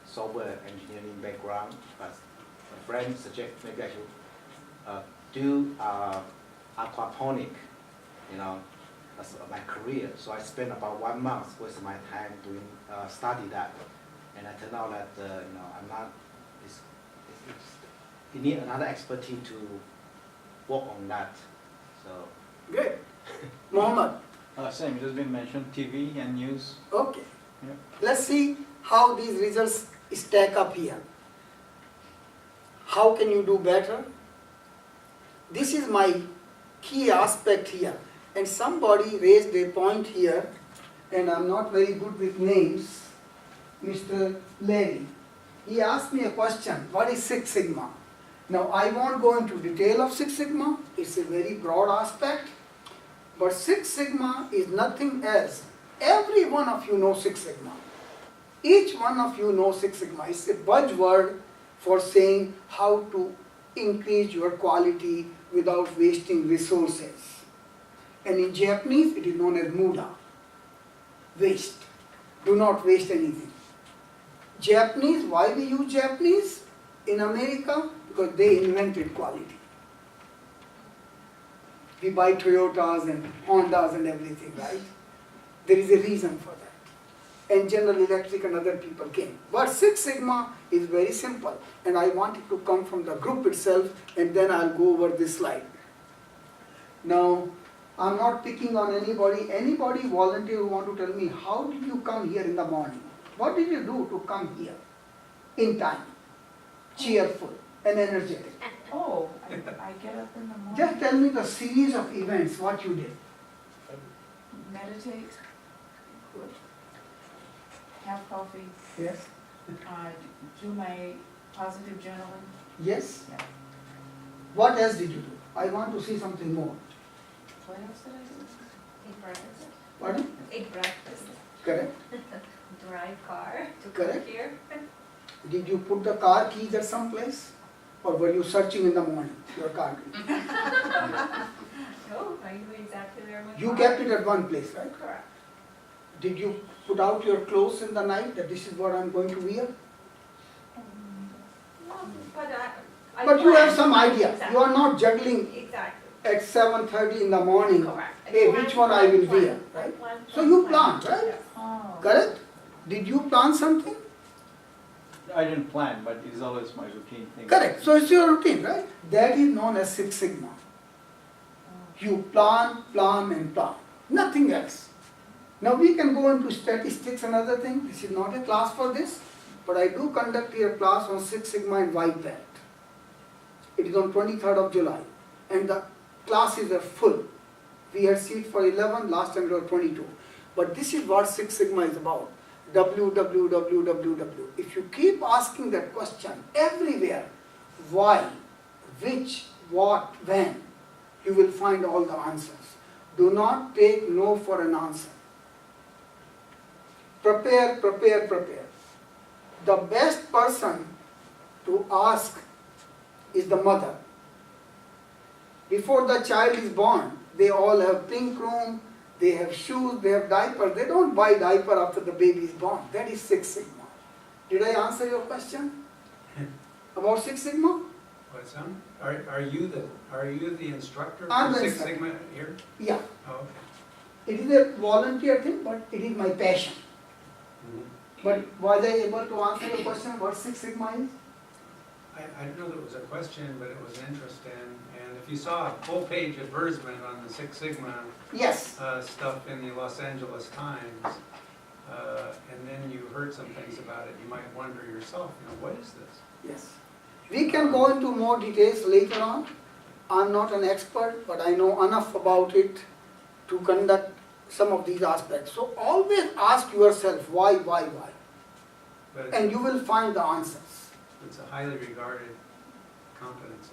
software engineering background, but a friend suggest maybe I should do aquaponic, as my career. So I spent about 1 month with my time doing study that, and I turned out that I'm not. You need another expertise to work on that. So Great. Mohammed, Same, it has been mentioned, TV and news. okay. Yeah. Let's see how these results stack up here. How can you do better? This is my key aspect here. And somebody raised a point here, and I'm not very good with names, Mr. Levy. He asked me a question, what is Six Sigma? Now, I won't go into detail of Six Sigma, it's a very broad aspect, but Six Sigma is nothing else. Every one of you knows Six Sigma. Each one of you knows Six Sigma. It's a buzzword for saying how to increase your quality without wasting resources. And in Japanese, it is known as muda, waste. Do not waste anything. Japanese, why we use Japanese in America? Because they invented quality. We buy Toyotas and Hondas and everything, right? There is a reason for that. And General Electric and other people came. But Six Sigma is very simple, and I want it to come from the group itself, and then I'll go over this slide. Now, I'm not picking on anybody. Anybody volunteer who want to tell me, how did you come here in the morning? What did you do to come here in time, cheerful and energetic? Oh, I get up in the morning, Just tell me the series of events, what you did. meditate, have coffee, Yes. do my positive journaling. Yes. Yeah. What else did you do? I want to see something more. What else did I do? Eat breakfast. Pardon? Eat breakfast. Correct. Drive car to Correct. come here. Did you put the car keys at some place? Or were you searching in the morning, your car key? No, I knew exactly where my You car- kept it at one place, right? Correct. Did you put out your clothes in the night that this is what I'm going to wear? No, but I But you have planned. some idea. Exactly. You are not juggling Exactly. at 7:30 in the morning. Correct. I Hey, planned, which one I will planned, wear, planned, right? planned, So you planned, planned, right? yes. Oh. Correct? Did you plan something? I didn't plan, but it's always my routine thing. Correct. So it's your routine, right? That is known as Six Sigma. You plan, plan and plan. Nothing else. Now we can go into statistics and other things. This is not a class for this. But I do conduct here a class on Six Sigma and white belt. It is on 23rd of July. And the classes are full. We had seat for 11, last time there were 22. But this is what Six Sigma is about. www. If you keep asking that question everywhere, why, which, what, when, you will find all the answers. Do not take no for an answer. Prepare, prepare, prepare. The best person to ask is the mother. Before the child is born, they all have pink room, they have shoes, they have diapers. They don't buy diaper after the baby is born. That is Six Sigma. Did I answer your question about Six Sigma? What's that? Are you the instructor I'm for the Six instructor. Sigma here? Yeah. Oh, okay. It is a volunteer thing, but it is my passion. But was I able to answer your question what Six Sigma is? I didn't know that was a question, but it was interesting. And if you saw a full-page advertisement on the Six Sigma Yes. stuff in the Los Angeles Times, and then you heard some things about it, you might wonder yourself, what is this? Yes. We can go into more details later on. I'm not an expert, but I know enough about it to conduct some of these aspects. So always ask yourself why? But And you will find the answers. it's a highly regarded competency.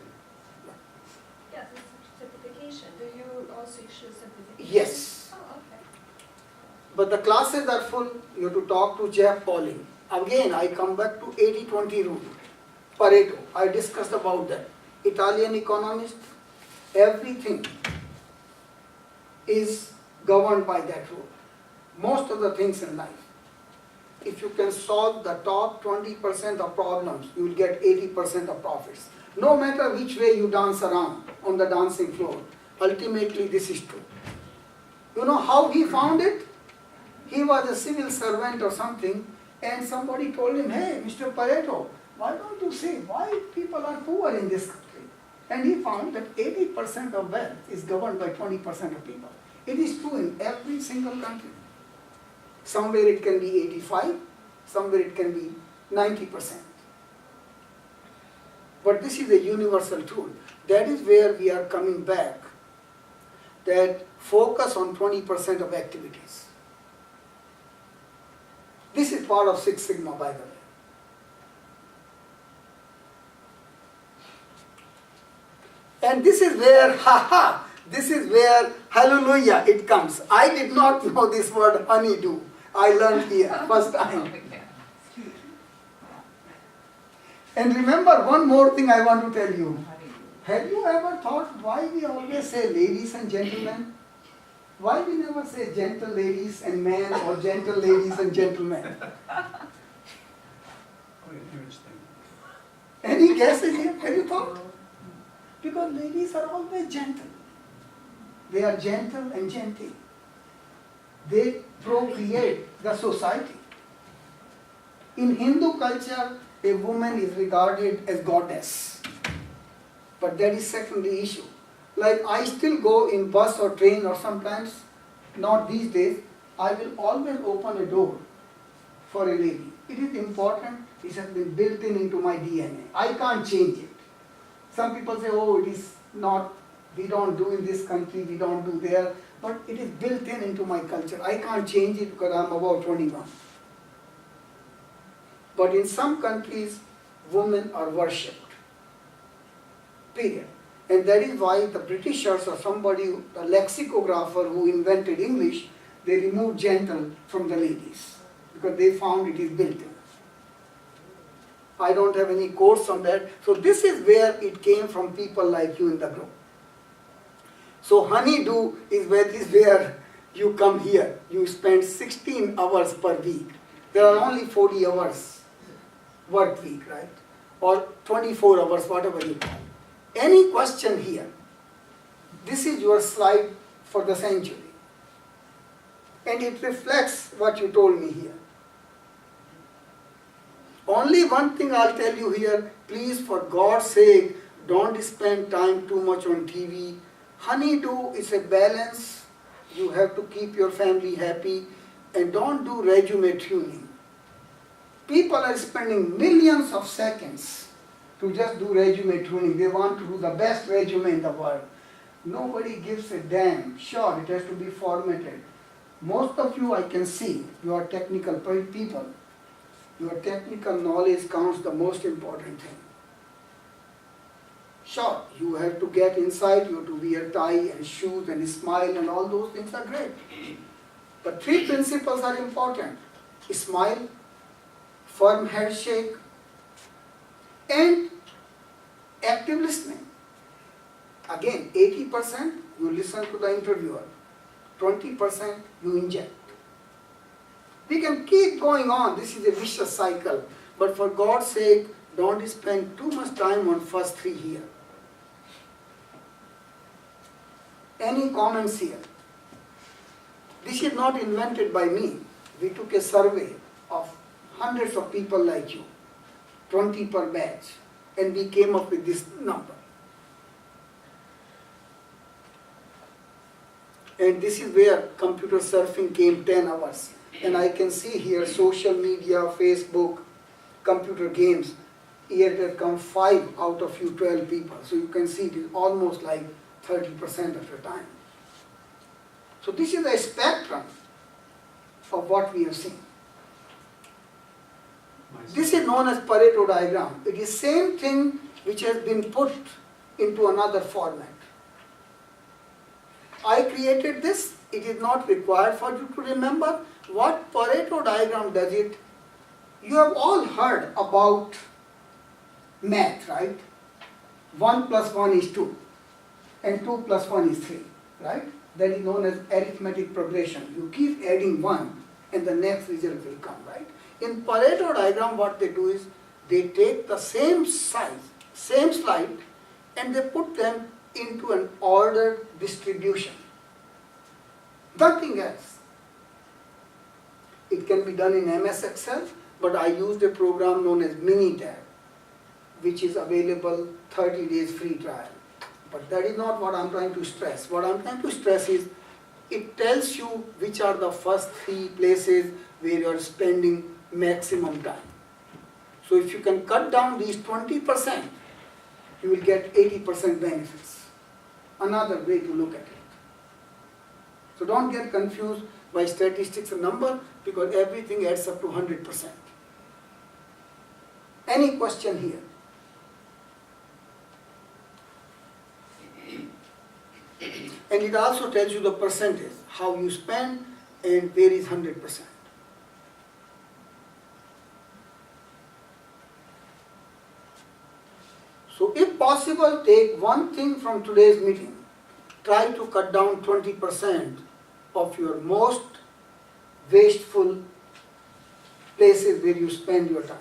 Yes, it's certification. Do you also issue certification? Yes. Oh, okay. But the classes are full. You have to talk to Jeff Pauling. Again, I come back to 80-20 rule. Pareto, I discussed about that. Italian economist, everything is governed by that rule. Most of the things in life. If you can solve the top 20% of problems, you will get 80% of profits. No matter which way you dance around on the dancing floor, ultimately this is true. You know how he found it? He was a civil servant or something, and somebody told him, hey, Mr. Pareto, why don't you say why people are poor in this country? And he found that 80% of wealth is governed by 20% of people. It is true in every single country. Somewhere it can be 85, somewhere it can be 90%. But this is a universal tool. That is where we are coming back, that focus on 20% of activities. This is part of Six Sigma, by the way. And this is where, this is where, hallelujah, it comes. I did not know this word honeydew. I learned here, first time. And remember one more thing I want to tell you. Have you ever thought why we always say ladies and gentlemen? Why we never say gentle ladies and men or gentle ladies and gentlemen? Oh, an image thing. Any guesses here? Have you thought? Because ladies are always gentle. They are gentle and genteel. They procreate the society. In Hindu culture, a woman is regarded as goddess. But that is secondary issue. Like I still go in bus or train or sometimes, not these days, I will always open a door for a lady. It is important, it has been built in into my DNA. I can't change it. Some people say, oh, it is not, we don't do in this country, we don't do there, but it is built in into my culture. I can't change it because I'm about 21. But in some countries, women are worshipped. Period. And that is why the Britishers or somebody, a lexicographer who invented English, they removed gentle from the ladies because they found it is built in. I don't have any course on that. So this is where it came from people like you in the group. So honeydew is where you come here. You spend 16 hours per week. There are only 40 hours work week, right? Or 24 hours, whatever you call. Any question here? This is your slide for the century. And it reflects what you told me here. Only one thing I'll tell you here, please for God's sake, don't spend time too much on TV. Honeydew is a balance. You have to keep your family happy and don't do resume tuning. People are spending millions of seconds to just do resume tuning. They want to do the best resume in the world. Nobody gives a damn. Sure, it has to be formatted. Most of you, I can see, you are technical people. Your technical knowledge counts the most important thing. Sure, you have to get inside, you have to wear tie and shoes and smile and all those things are great. But 3 principles are important. Smile, firm handshake, and active listening. Again, 80% you listen to the interviewer, 20% you inject. We can keep going on, this is a vicious cycle, but for God's sake, don't spend too much time on first 3 here. Any comments here? This is not invented by me. We took a survey of hundreds of people like you, 20 per batch, and we came up with this number. And this is where computer surfing came 10 hours. And I can see here social media, Facebook, computer games, here it has come 5 out of you 12 people. So you can see it is almost like 30% of your time. So this is a spectrum of what we have seen. This is known as Pareto diagram. It is same thing which has been put into another format. I created this. It is not required for you to remember. What Pareto diagram does it? You have all heard about math, right? 1 plus 1 is 2 and 2 plus 1 is 3, right? That is known as arithmetic progression. You keep adding 1 and the next result will come, right? In Pareto diagram, what they do is they take the same size, same slide, and they put them into an ordered distribution. Nothing else. It can be done in MS Excel, but I used a program known as Minitab, which is available 30 days free trial. But that is not what I'm trying to stress. What I'm trying to stress is it tells you which are the first 3 places where you are spending maximum time. So if you can cut down these 20%, you will get 80% benefits. Another way to look at it. So don't get confused by statistics and number because everything adds up to 100%. Any question here? And it also tells you the percentage, how you spend and where is 100%. So if possible, take one thing from today's meeting. Try to cut down 20% of your most wasteful places where you spend your time.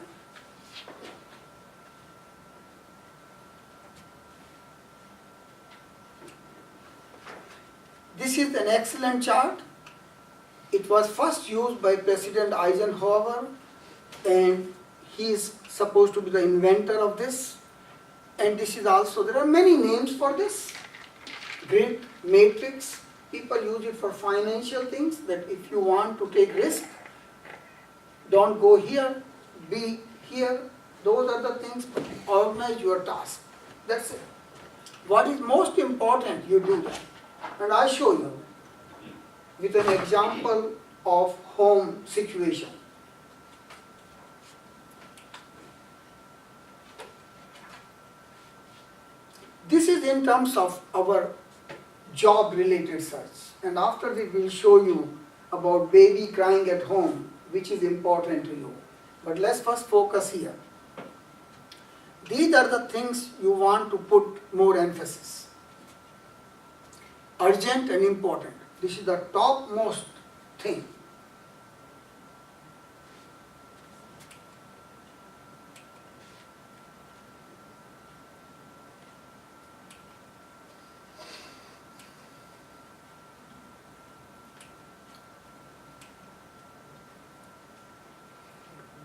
This is an excellent chart. It was first used by President Eisenhower, and he is supposed to be the inventor of this. And this is also, there are many names for this. Grid, matrix, people use it for financial things, that if you want to take risk, Don't go here, be here. Those are the things. Organize your task. That's it. What is most important, you do that. And I show you with an example of home situation. This is in terms of our job related search. And after we will show you about baby crying at home, which is important to you. But let's first focus here. These are the things you want to put more emphasis. Urgent and important. This is the topmost thing.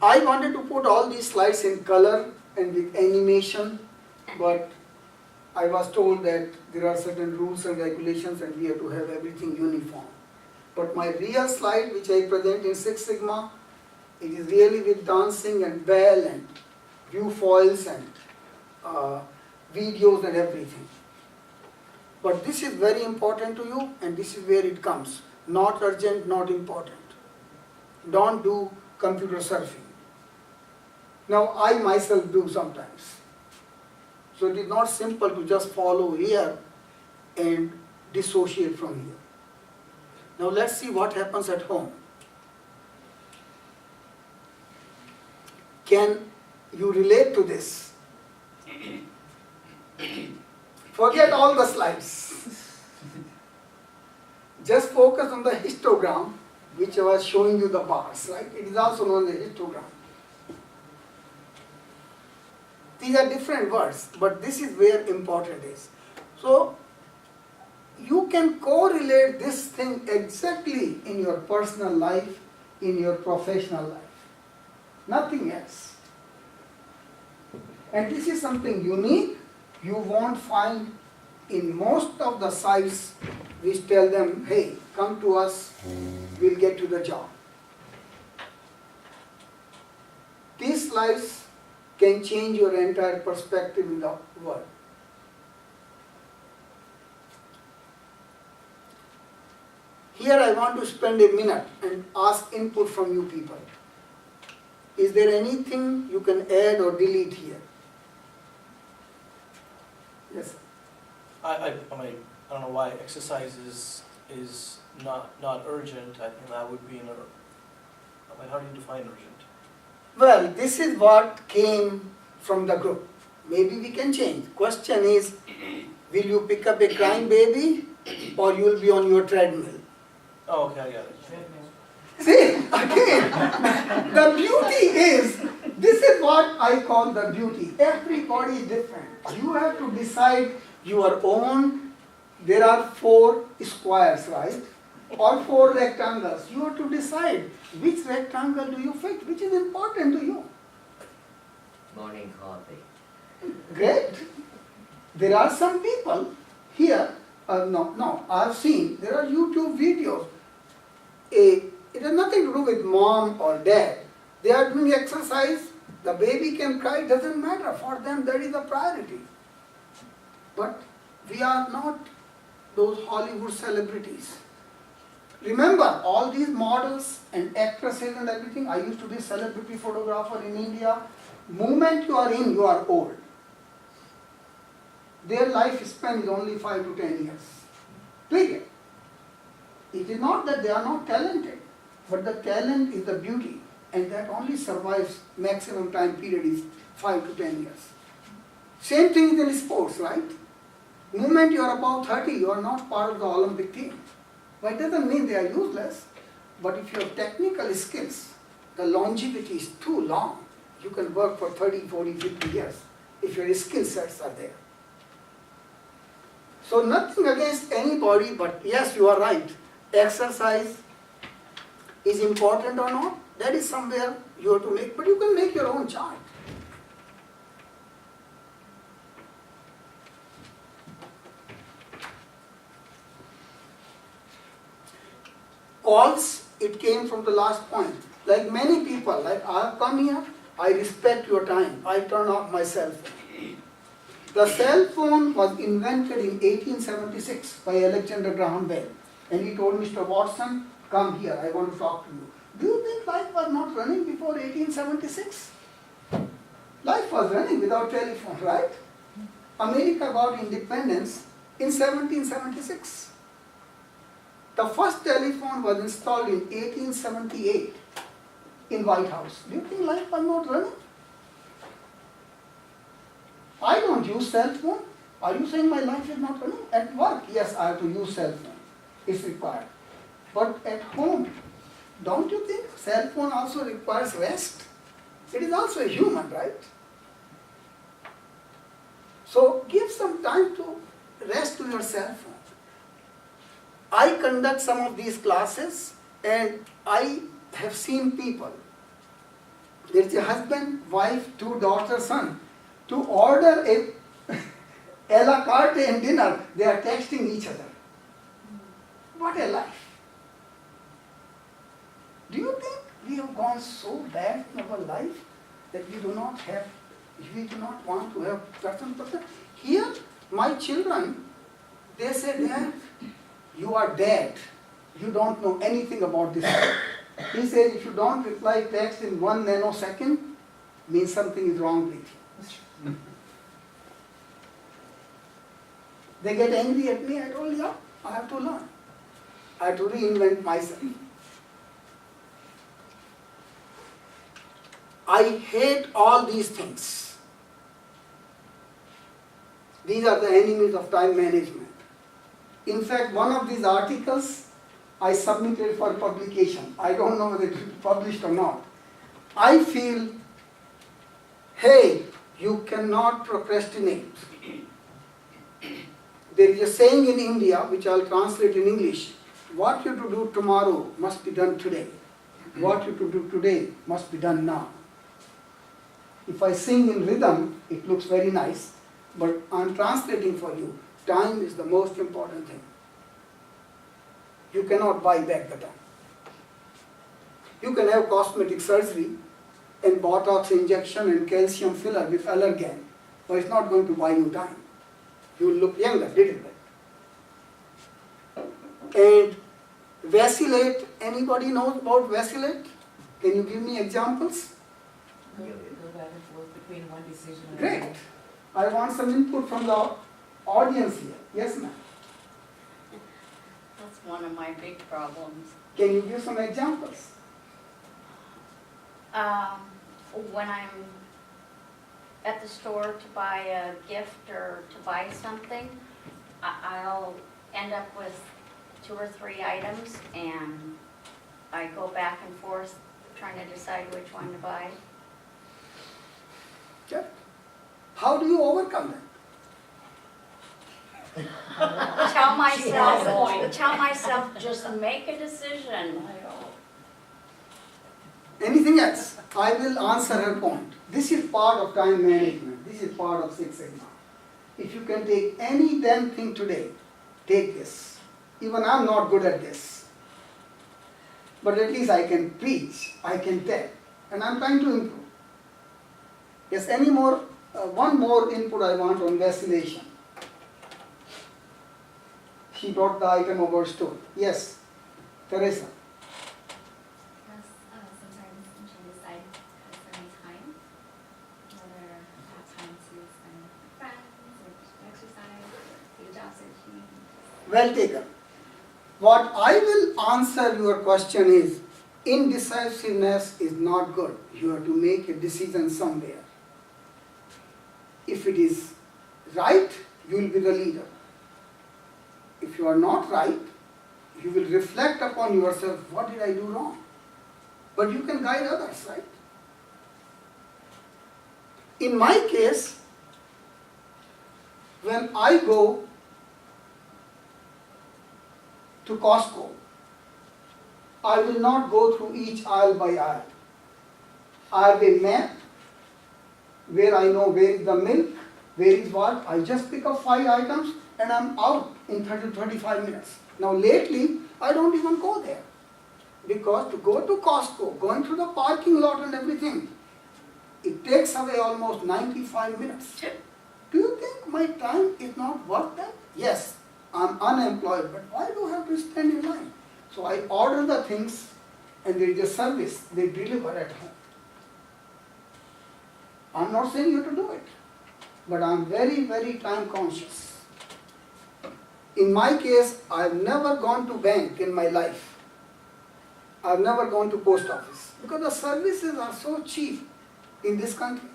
I wanted to put all these slides in color and with animation, but I was told that there are certain rules and regulations and we have to have everything uniform. But my real slide, which I present in Six Sigma, it is really with dancing and bell and view foils and videos and everything. But this is very important to you, and this is where it comes. Not urgent, not important. Don't do computer surfing. Now I myself do sometimes. So it is not simple to just follow here and dissociate from here. Now let's see what happens at home. Can you relate to this? Forget all the slides. Just focus on the histogram, which I was showing you the bars, right? It is also known as histogram. These are different words, but this is where important is. So, you can correlate this thing exactly in your personal life, in your professional life. Nothing else. And this is something unique you won't find in most of the sites which tell them, hey, come to us, we'll get you the job. These slides can change your entire perspective in the world. Here I want to spend a minute and ask input from you people. Is there anything you can add or delete here? Yes. I mean, I don't know why exercise is not urgent. I think that would be I mean, how do you define urgent? Well, this is what came from the group. Maybe we can change. Question is, will you pick up a crying baby or you will be on your treadmill? Oh, okay, I got it. See, again, the beauty is, this is what I call the beauty. Everybody is different. You have to decide your own. There are 4 squares, right? Or 4 rectangles. You have to decide which rectangle do you fit, which is important to you. Morning coffee. Great. There are some people here, I've seen, there are YouTube videos. It has nothing to do with mom or dad. They are doing exercise, the baby can cry, doesn't matter. For them, that is the priority. But we are not those Hollywood celebrities. Remember, all these models and actresses and everything, I used to be a celebrity photographer in India. Moment you are in, you are old. Their lifespan is only 5 to 10 years. Period. It is not that they are not talented, but the talent is the beauty, and that only survives maximum time period is 5 to 10 years. Same thing is in sports, right? The moment you are above 30, you are not part of the Olympic team. But it doesn't mean they are useless. But if you have technical skills, the longevity is too long. You can work for 30, 40, 50 years if your skill sets are there. So nothing against anybody, but yes, you are right. Exercise is important or not, that is somewhere you have to make, but you can make your own chart. Calls, it came from the last point. Like many people, like I have come here, I respect your time, I turn off my cell phone. The cell phone was invented in 1876 by Alexander Graham Bell. And he told Mr. Watson, come here, I want to talk to you. Do you think life was not running before 1876? Life was running without telephone, right? America got independence in 1776. The first telephone was installed in 1878 in White House. Do you think life was not running? I don't use cell phone. Are you saying my life is not running? At work, yes, I have to use cell phone. It's required. But at home, don't you think cell phone also requires rest? It is also a human, right? So give some time to rest to your cell phone. I conduct some of these classes and I have seen people. There is a husband, wife, 2 daughters, son. To order a a la carte and dinner, they are texting each other. What a life. Do you think we have gone so bad in our life that we do not want to have person? Here, my children, they say, Dad, you are dead. You don't know anything about this. He says, if you don't reply text in 1 nanosecond, means something is wrong with you. They get angry at me. I told you, I have to learn. I have to reinvent myself. I hate all these things. These are the enemies of time management. In fact, one of these articles I submitted for publication. I don't know whether it will be published or not. I feel, hey, you cannot procrastinate. There is a saying in India, which I will translate in English, what you to do tomorrow must be done today. What you to do today must be done now. If I sing in rhythm, it looks very nice, but I am translating for you. Time is the most important thing. You cannot buy back the time. You can have cosmetic surgery and Botox injection and calcium filler with Allergan, but it's not going to buy you time. You will look younger, little bit. And vacillate, anybody knows about vacillate? Can you give me examples? Go back and forth between one decision and Great. another. I want some input from the audience here. Yes, ma'am. That's one of my big problems. Can you give some examples? When I'm at the store to buy a gift or to buy something, I'll end up with 2 or 3 items and I go back and forth trying to decide which one to buy. Yeah. How do you overcome that? Tell myself, just make a decision. Anything else? I will answer her point. This is part of time management. This is part of Six Sigma. If you can take any damn thing today, take this. Even I'm not good at this. But at least I can preach, I can tell. And I'm trying to improve. Yes, any more? One more input I want on vacillation. She brought the item of our store. Yes, Teresa. Sometimes when she decides to spend time, whether have time to spend with friends, or exercise, or do a job searching. Well taken. What I will answer your question is, indecisiveness is not good. You have to make a decision somewhere. If it is right, you will be the leader. If you are not right, you will reflect upon yourself, what did I do wrong? But you can guide others, right? In my case, when I go to Costco, I will not go through each aisle by aisle. I have a map where I know where is the milk, where is what. I just pick up 5 items and I'm out in 30 to 35 minutes. Now lately, I don't even go there. Because to go to Costco, going through the parking lot and everything, it takes away almost 95 minutes. Do you think my time is not worth that? Yes, I'm unemployed, but why do I have to stand in line? So I order the things and there is a service, they deliver at home. I'm not saying you to do it, but I'm very, very time conscious. In my case, I've never gone to bank in my life. I've never gone to post office because the services are so cheap in this country.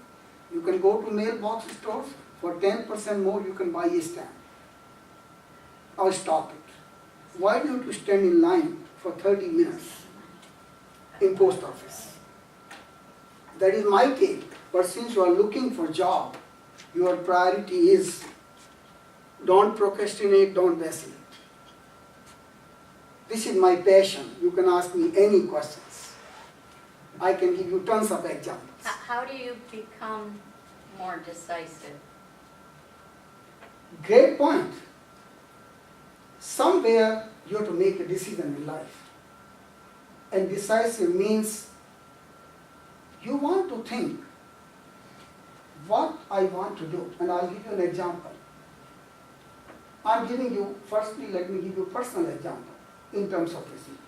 You can go to mailbox stores, for 10% more you can buy a stamp or stop it. Why do you have to stand in line for 30 minutes in post office? That is my take. But since you are looking for job, your priority is don't procrastinate, don't vacillate. This is my passion. You can ask me any questions. I can give you tons of examples. How do you become more decisive? Great point. Somewhere you have to make a decision in life. And decisive means you want to think what I want to do. And I'll give you an example. I'm giving you, firstly, let me give you a personal example in terms of receipt.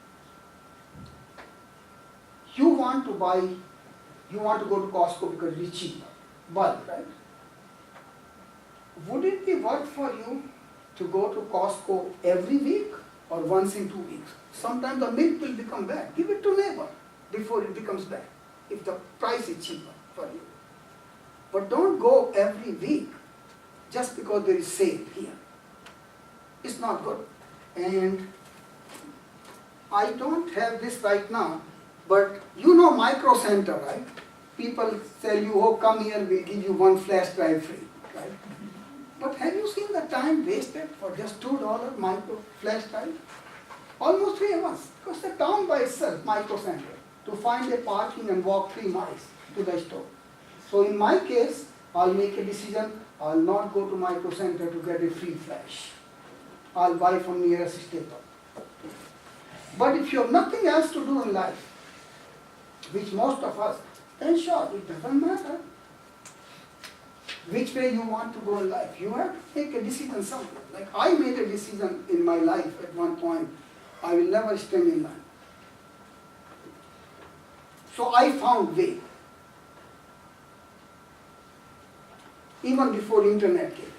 You want to go to Costco because it's cheaper, bulk, right? Would it be worth for you to go to Costco every week or once in 2 weeks? Sometimes the milk will become bad. Give it to neighbor before it becomes bad, if the price is cheaper for you. But don't go every week just because there is sale here. It's not good. And I don't have this right now, but you know Micro Center, right? People tell you, oh, come here, we'll give you one flash drive free, right? But have you seen the time wasted for just $2 micro flash drive? Almost 3 hours. Because the town by itself, Micro Center, to find a parking and walk 3 miles to the store. So in my case, I'll make a decision, I'll not go to Micro Center to get a free flash. I'll buy from nearest staple. But if you have nothing else to do in life, which most of us, then sure, it doesn't matter which way you want to go in life. You have to make a decision somewhere. Like I made a decision in my life at one point, I will never stand in line. So I found way. Even before internet came.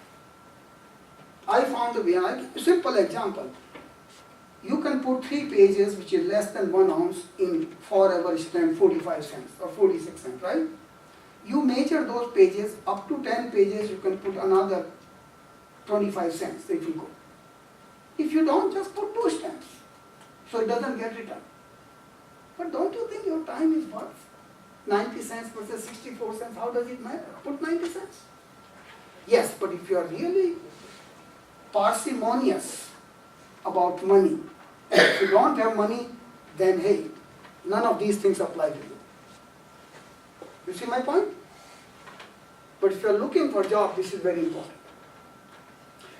I found a way, and I'll give you a simple example. You can put 3 pages which is less than 1 ounce in forever stamp 45 cents or 46 cents, right? You measure those pages, up to 10 pages you can put another 25 cents, it will go. If you don't, just put 2 stamps, so it doesn't get returned. But don't you think your time is worth 90 cents versus 64 cents? How does it matter? Put 90 cents. Yes, but if you are really parsimonious about money, if you don't have money, then hey, none of these things apply to you. You see my point? But if you are looking for a job, this is very important.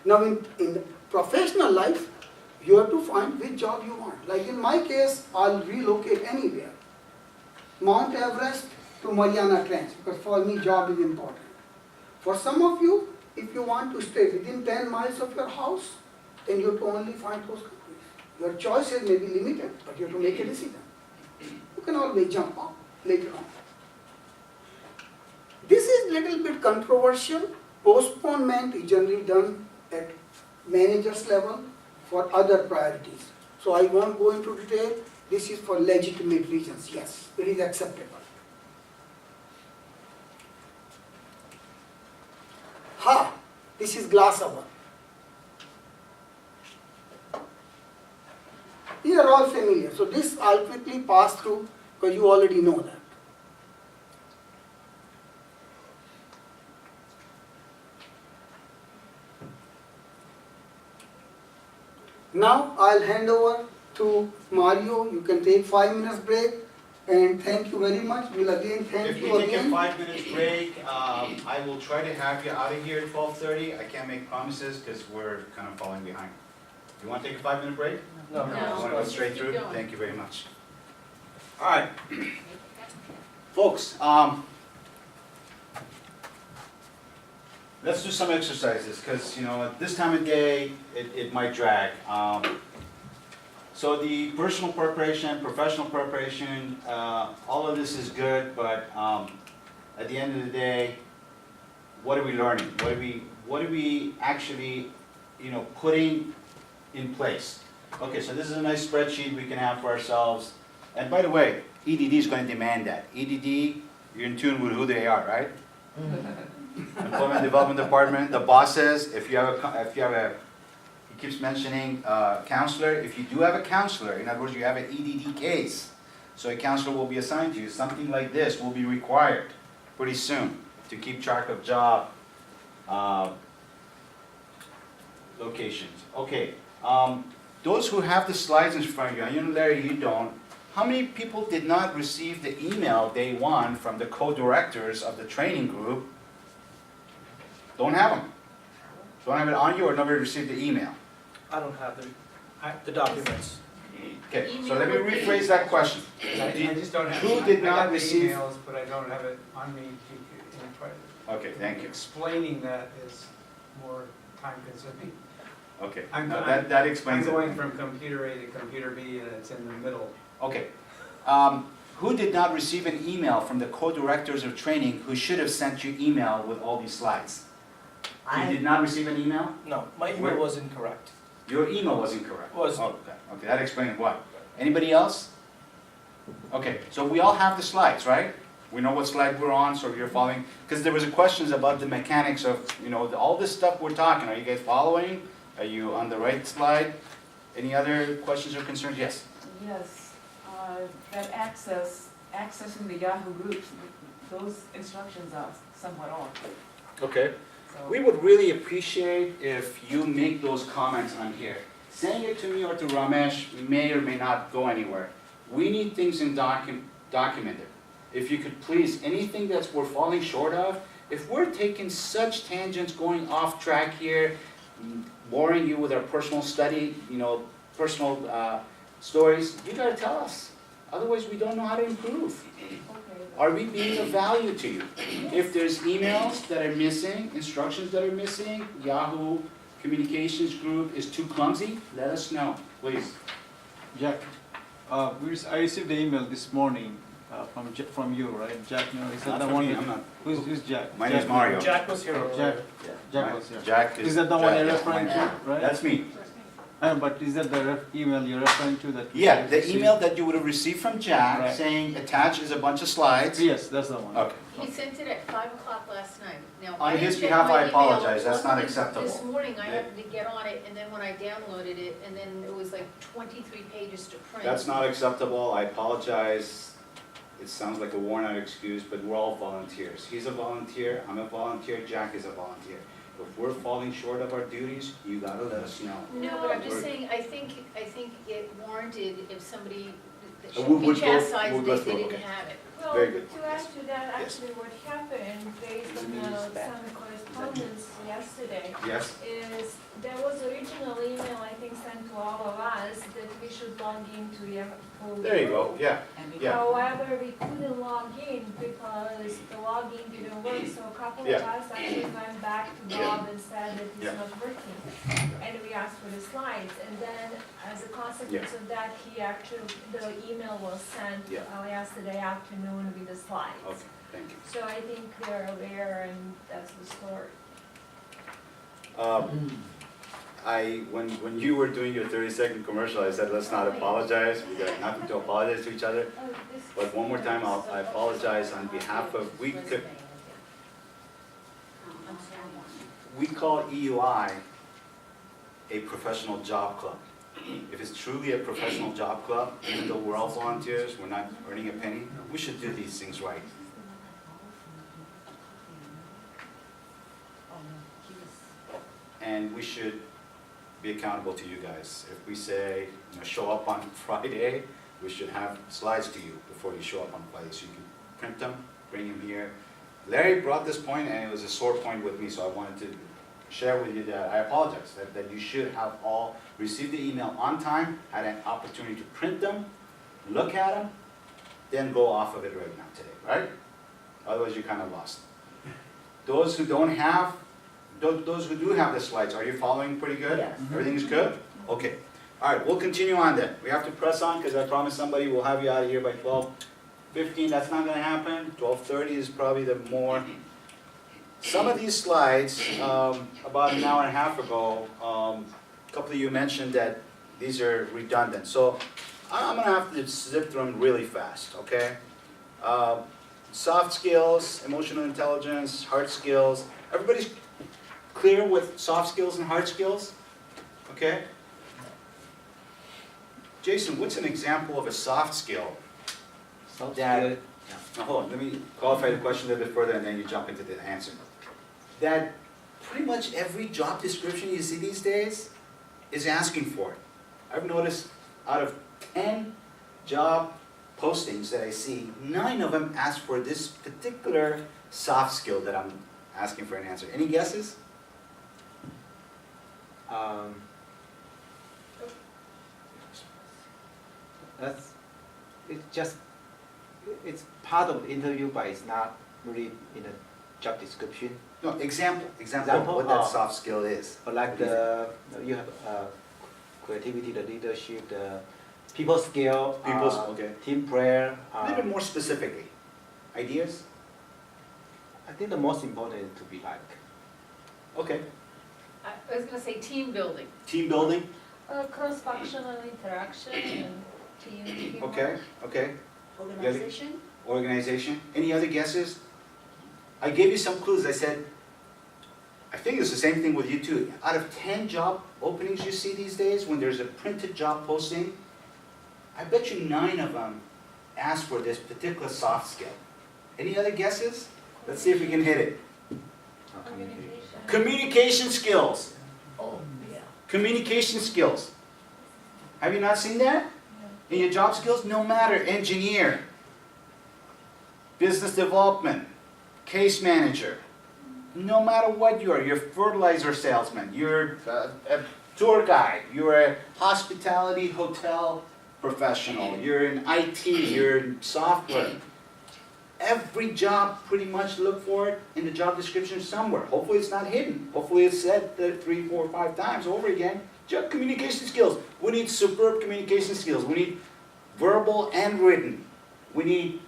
Now in the professional life, you have to find which job you want. Like in my case, I'll relocate anywhere. Mount Everest to Mariana Trench, because for me job is important. For some of you, if you want to stay within 10 miles of your house, then you have to only find those countries. Your choices may be limited, but you have to make a decision. You can always jump up later on. This is little bit controversial. Postponement is generally done at manager's level for other priorities. So I won't go into detail. This is for legitimate reasons. Yes, it is acceptable. This is glass hour. These are all familiar. So this I'll quickly pass through because you already know that. Now I'll hand over to Mario. You can take 5 minutes break. And thank you very much. We'll again thank you again. If we take a 5 minutes break, I will try to have you out of here at 12:30. I can't make promises because we're kind of falling behind. You want to take a 5-minute break? No. You want to go straight Keep through? going. Thank you very much. All right, folks, let's do some exercises, because, you know, at this time of day, it might drag. So the personal preparation, professional preparation, all of this is good, but at the end of the day, what are we learning? What are we actually, you know, putting in place? Okay, so this is a nice spreadsheet we can have for ourselves. And by the way, EDD is going to demand that. EDD, you're in tune with who they are, right? Employment Development Department, the boss says, if you have he keeps mentioning counselor. If you do have a counselor, in other words, you have an EDD case, so a counselor will be assigned to you. Something like this will be required pretty soon to keep track of job locations. Okay, those who have the slides in front of you, you know, Larry, you don't. How many people did not receive the email day one from the co-directors of the training group? Don't have them. Don't have it on you, or never received the email? I don't have the documents. Okay, so let me rephrase that question. I just don't have. Who did I got not the receive? emails, but I don't have it on me to, Okay, thank you. explaining that is more time consuming. Okay, I'm- now I'm- that explains I'm going it. from computer A to computer B, and it's in the middle. Okay. Who did not receive an email from the co-directors of training who should have sent you email with all these slides? You did not receive an email? No, my email Where- was incorrect. Your email was incorrect? Was. Oh, okay, okay, that explains why. Anybody else? Okay, so we all have the slides, right? We know what slide we're on, so you're following, because there was a questions about the mechanics of, you know, all this stuff we're talking. Are you guys following? Are you on the right slide? Any other questions or concerns? Yes? Yes, that accessing the Yahoo groups, those instructions are somewhat off, Okay. so. We would really appreciate if you make those comments on here. Saying it to me or to Ramesh may or may not go anywhere. We need things in documented. If you could please, anything that's we're falling short of, if we're taking such tangents going off track here, boring you with our personal study, you know, personal stories, you gotta tell us. Otherwise, we don't know how to improve. Okay, Are we being of value to you? If there's emails that are missing, instructions that are missing, Yahoo Communications Group is too clumsy, let us know, please. Jack, I received the email this morning from you, right? Jack, no, is that Not the from one? me, that- I'm not. Who's Jack? My name's Mario. Jack was here Jack, earlier. Jack was here. Jack is. Is that the one Jack you're is referring my- to, right? That's me. But is that the email you're referring to that? we Yeah, the received? email that you would have received from Jack Right. saying attached is a bunch of slides. Yes, that's the one. Okay. He sent it at 5 o'clock last night. Now, On I his didn't check behalf, my I email apologize. That's not only acceptable. This morning, I Yeah. happened to get on it, and then when I downloaded it, and then it was like 23 pages to print. That's not acceptable, I apologize. It sounds like a worn out excuse, but we're all volunteers. He's a volunteer, I'm a volunteer, Jack is a volunteer. If we're falling short of our duties, you gotta let us know. No, but I'm just We're- saying, I think it warranted if somebody we should be would go- chastised we'll if go they through, didn't okay. have it. Well, Very good. to add to that, Yes. actually what happened based on some correspondence yesterday Yes? is there was original email, I think, sent to all of us that we should log into Yahoo. There you go, yeah. Yeah. However, we couldn't log in because the login didn't work, so a couple of Yeah. us actually went back to Bob and said that Yeah. it's not working. And we asked for the slides, and then as a consequence of that, the email was sent Yeah. yesterday afternoon with the slides. Okay, thank you. So I think they're aware, and that's the story. When you were doing your 30-second commercial, I said, let's not apologize. We got nothing to apologize to each other. But one more time, I apologize on behalf of, we call EUI a professional job club. If it's truly a professional job club, even though we're all volunteers, we're not earning a penny, we should do these things right. And we should be accountable to you guys. If we say, you know, show up on Friday, we should have slides to you before you show up on Friday, so you can print them, bring them here. Larry brought this point, and it was a sore point with me, so I wanted to share with you that I apologize, that you should have all received the email on time, had an opportunity to print them, look at them, then go off of it right now today, right? Otherwise, you're kind of lost. Those who don't have, those who do have the slides, are you following pretty good? Yes. Everything's good? Okay. All right, we'll continue on then. We have to press on because I promised somebody we'll have you out of here by 12:15. That's not going to happen. 12:30 is probably the more. Some of these slides, about an hour and a half ago, a couple of you mentioned that these are redundant. So I'm going to have to zip through them really fast, okay? Soft skills, emotional intelligence, hard skills. Everybody's clear with soft skills and hard skills? Okay? Jason, what's an example of a soft skill? Soft That, skill. now hold on, let me qualify the question a little bit further and then you jump into the answer. That pretty much every job description you see these days is asking for it. I've noticed out of 10 job postings that I see, 9 of them ask for this particular soft skill that I'm asking for an answer. Any guesses? That's, it's part of the interview, but it's not really in a job description. No, example of what that soft skill is. But like you have creativity, the leadership, the people skill, Okay. team player. A little bit more specifically. Ideas? I think the most important is to be like. Okay. I was gonna say team building. Team building? Cross-functional interaction and team. Okay, okay. Organization? Organization. Any other guesses? I gave you some clues. I said, I think it's the same thing with you too. Out of 10 job openings you see these days, when there's a printed job posting, I bet you 9 of them ask for this particular soft skill. Any other guesses? Let's see if we can hit it. Communication skills. Oh, yeah. Communication skills. Have you not seen that? In your job skills? No matter, engineer, business development, case manager, no matter what you are, you're a fertilizer salesman, you're a tour guide, you're a hospitality hotel professional, you're in IT, you're in software. Every job, pretty much look for it in the job description somewhere. Hopefully it's not hidden. Hopefully it's said 3, 4, 5 times over again. Just communication skills. We need superb communication skills. We need verbal and written. We need,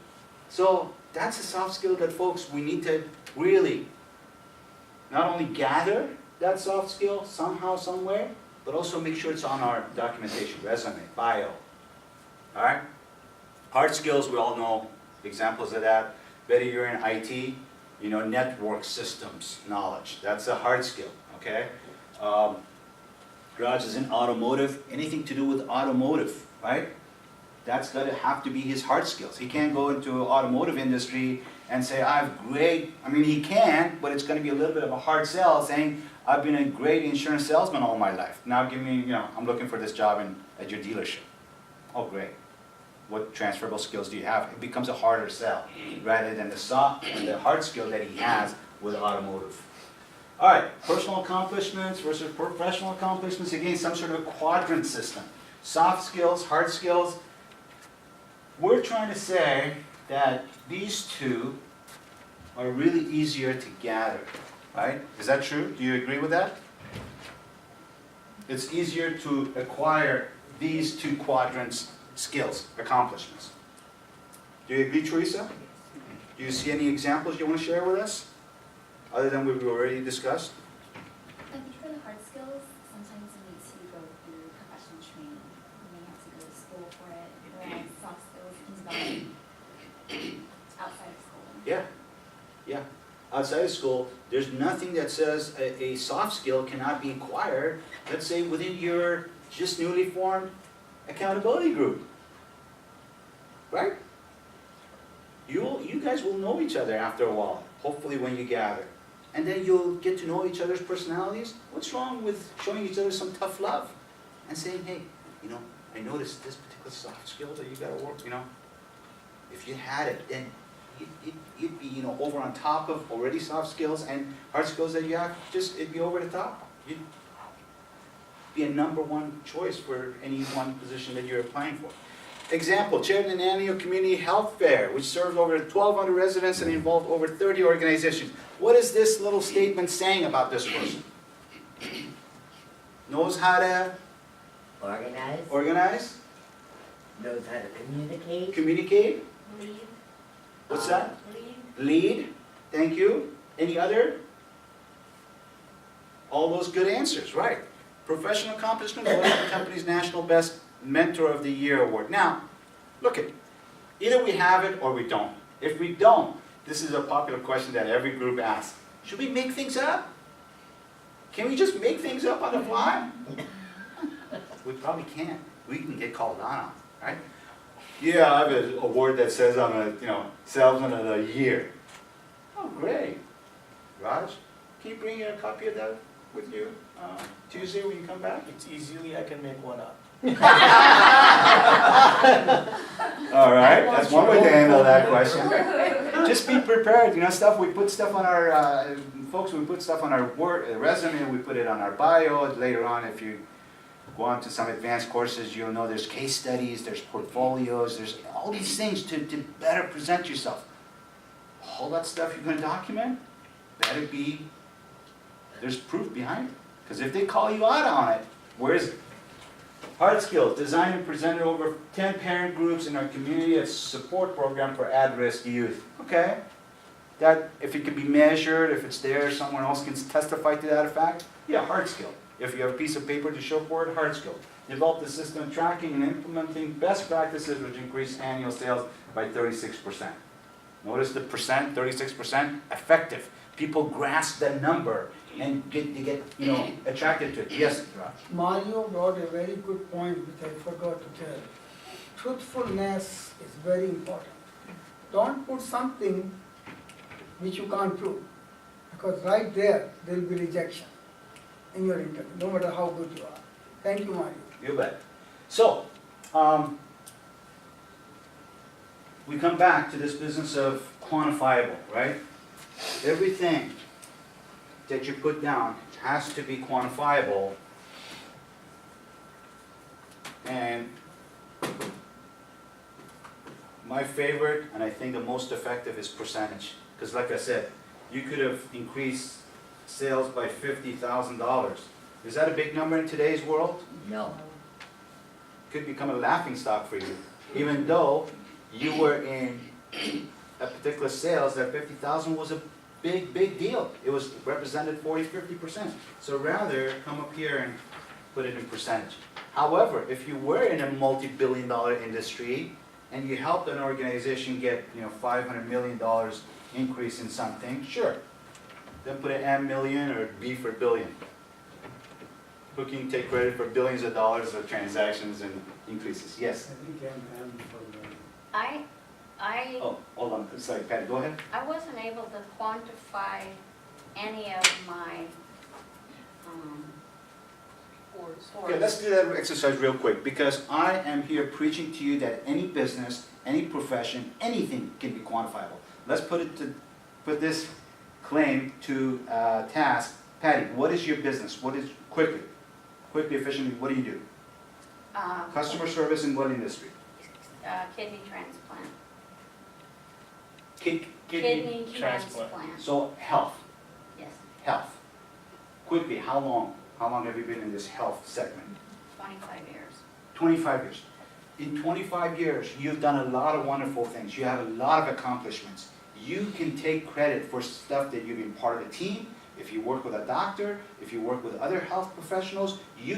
so that's a soft skill that folks, we need to really not only gather that soft skill somehow, somewhere, but also make sure it's on our documentation, resume, bio. All right? Hard skills, we all know examples of that. Whether you're in IT, you know, network systems knowledge. That's a hard skill, okay? Raj is in automotive, anything to do with automotive, right? That's gonna have to be his hard skills. He can't go into automotive industry and say, I have great, I mean, he can, but it's gonna be a little bit of a hard sell saying, I've been a great insurance salesman all my life. Now give me, you know, I'm looking for this job at your dealership. Oh, great. What transferable skills do you have? It becomes a harder sell rather than the soft and the hard skill that he has with automotive. All right, personal accomplishments versus professional accomplishments. Again, some sort of a quadrant system. Soft skills, hard skills. We're trying to say that these two are really easier to gather, right? Is that true? Do you agree with that? It's easier to acquire these 2 quadrants skills, accomplishments. Do you agree, Teresa? Do you see any examples you want to share with us? Other than what we've already discussed? I think for the hard skills, sometimes you need to go through professional training. You may have to go to school for it, whereas soft skills can develop outside of school. Yeah, yeah. Outside of school, there's nothing that says a soft skill cannot be acquired, let's say within your just newly formed accountability group. Right? You guys will know each other after a while, hopefully when you gather. And then you'll get to know each other's personalities. What's wrong with showing each other some tough love? And saying, hey, you know, I noticed this particular soft skill that you gotta work, you know. If you had it, then you'd be, you know, over on top of already soft skills and hard skills that you have, it'd be over the top. You'd be a #1 choice for any one position that you're applying for. Example, chaired an annual community health fair, which served over 1,200 residents and involved over 30 organizations. What is this little statement saying about this person? Knows how to organize, Knows how to communicate. communicate, Lead. what's that? Lead. Lead, thank you. Any other? All those good answers, right. Professional accomplishment, voted the company's National Best Mentor of the Year award. Now, look it, either we have it or we don't. If we don't, this is a popular question that every group asks. Should we make things up? Can we just make things up on the fly? We probably can't. We can get called on, right? Yeah, I have an award that says I'm a, salesman of the year. Oh, great. Raj, can you bring a copy of that with you Tuesday when you come back? It's easily, I can make one up. All right, that's one way to handle that question. Just be prepared, stuff, we put stuff on our, folks, we put stuff on our resume, we put it on our bio. Later on, if you go on to some advanced courses, you'll know there's case studies, there's portfolios, there's all these things to better present yourself. All that stuff you're gonna document, better be, there's proof behind it. Because if they call you out on it, where is it? Hard skills, designed and presented over 10 parent groups in our community as support program for at-risk youth. Okay, that, if it can be measured, if it's there, someone else can testify to that fact, yeah, hard skill. If you have a piece of paper to show for it, hard skill. Develop the system tracking and implementing best practices which increase annual sales by 36%. Notice the percent, 36%, effective. People grasp that number and get attracted to it. Yes, Raj? Mario brought a very good point which I forgot to tell. Truthfulness is very important. Don't put something which you can't prove, because right there will be rejection in your interview, no matter how good you are. Thank you, Mario. You bet. So, we come back to this business of quantifiable, right? Everything that you put down has to be quantifiable. And my favorite, and I think the most effective, is percentage. Because like I said, you could have increased sales by $50,000. Is that a big number in today's world? No. Could become a laughing stock for you. Even though you were in a particular sales, that 50,000 was a big, big deal. It was represented 40-50%. So rather, come up here and put it in percentage. However, if you were in a multi-billion-dollar industry and you helped an organization get $500 million increase in something, sure. Then put an M million or B for billion. Who can take credit for billions of dollars of transactions and increases? Yes? I think M for the. Oh, hold on. Sorry, Patty, go ahead. I wasn't able to quantify any of my, Okay, let's do that exercise real quick, because I am here preaching to you that any business, any profession, anything can be quantifiable. Let's put this claim to task. Patty, what is your business? What is, quickly, efficiently, what do you do? Customer service in what industry? kidney transplant. Kidney transplant. So health, Yes, health. Quickly, how long? How long have you been in this health segment? 25 years. 25 years. In 25 years, you've done a lot of wonderful things. You have a lot of accomplishments. You can take credit for stuff that you've been part of a team. If you work with a doctor, if you work with other health professionals, you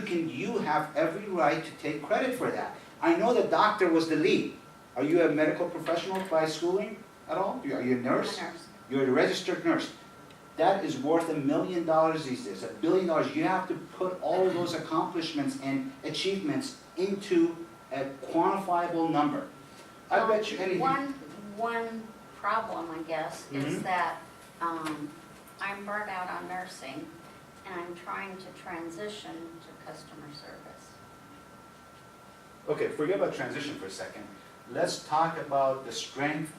have every right to take credit for that. I know the doctor was the lead. Are you a medical professional by schooling at all? Are you a nurse? I'm a nurse. You're a registered nurse. That is worth $1 million these days, $1 billion. You have to put all of those accomplishments and achievements into a quantifiable number. I bet you anything. One problem, I guess, is Mhm. that I'm burnt out on nursing, and I'm trying to transition to customer service. Okay, forget about transition for a second. Let's talk about the strength.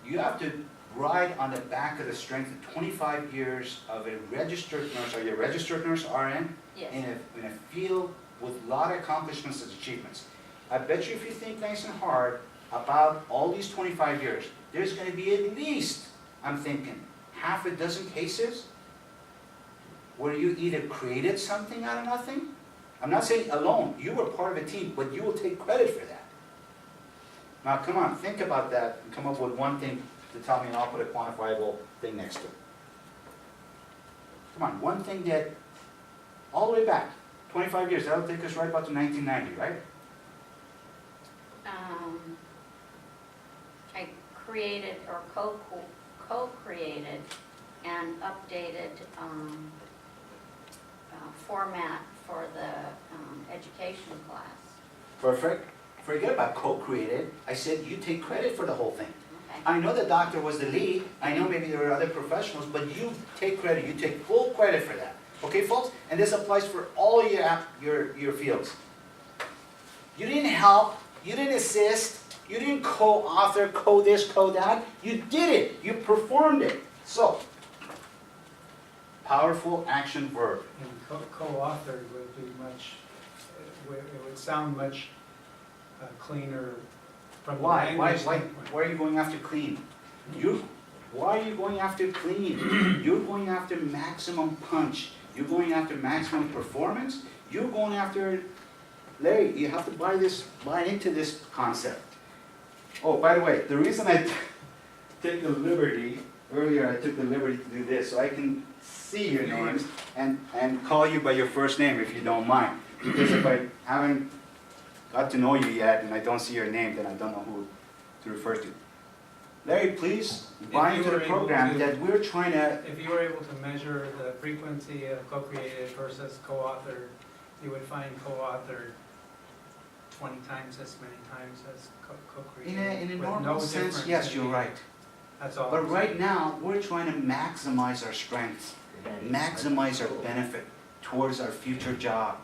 You have to ride on the back of the strength of 25 years of a registered nurse. Are you a registered nurse, RN? Yes. In a field with a lot of accomplishments and achievements. I bet you if you think nice and hard about all these 25 years, there's going to be at least, I'm thinking, half a dozen cases where you either created something out of nothing. I'm not saying alone, you were part of a team, but you will take credit for that. Now come on, think about that and come up with one thing to tell me, and I'll put a quantifiable thing next to it. Come on, one thing that, all the way back, 25 years, that'll take us right about to 1990, right? I created or co-created an updated format for the education class. Perfect. Forget about co-created. I said you take credit for the whole thing. Okay. I know the doctor was the lead. I know maybe there were other professionals, but you take credit. You take full credit for that. Okay, folks? And this applies for all your fields. You didn't help. You didn't assist. You didn't co-author, co-this, co-that. You did it. You performed it. So, powerful action verb. And co-authored would be much, it would sound much cleaner from the language standpoint. Why are you going after clean? Why are you going after clean? You're going after maximum punch. You're going after maximum performance. You're going after, Larry, you have to buy into this concept. Oh, by the way, the reason I take the liberty, earlier I took the liberty to do this, so I can see your names and call you by your first name if you don't mind. Because if I haven't got to know you yet and I don't see your name, then I don't know who to refer to. Larry, please buy into the program that we're trying to... If you were able to measure the frequency of co-created versus co-authored, you would find co-authored 20 times as many times as co-created. In a with normal no sense, difference yes, in you're the- right. That's all. But I'm right saying. now, we're trying to maximize our strengths, maximize our benefit towards our future job.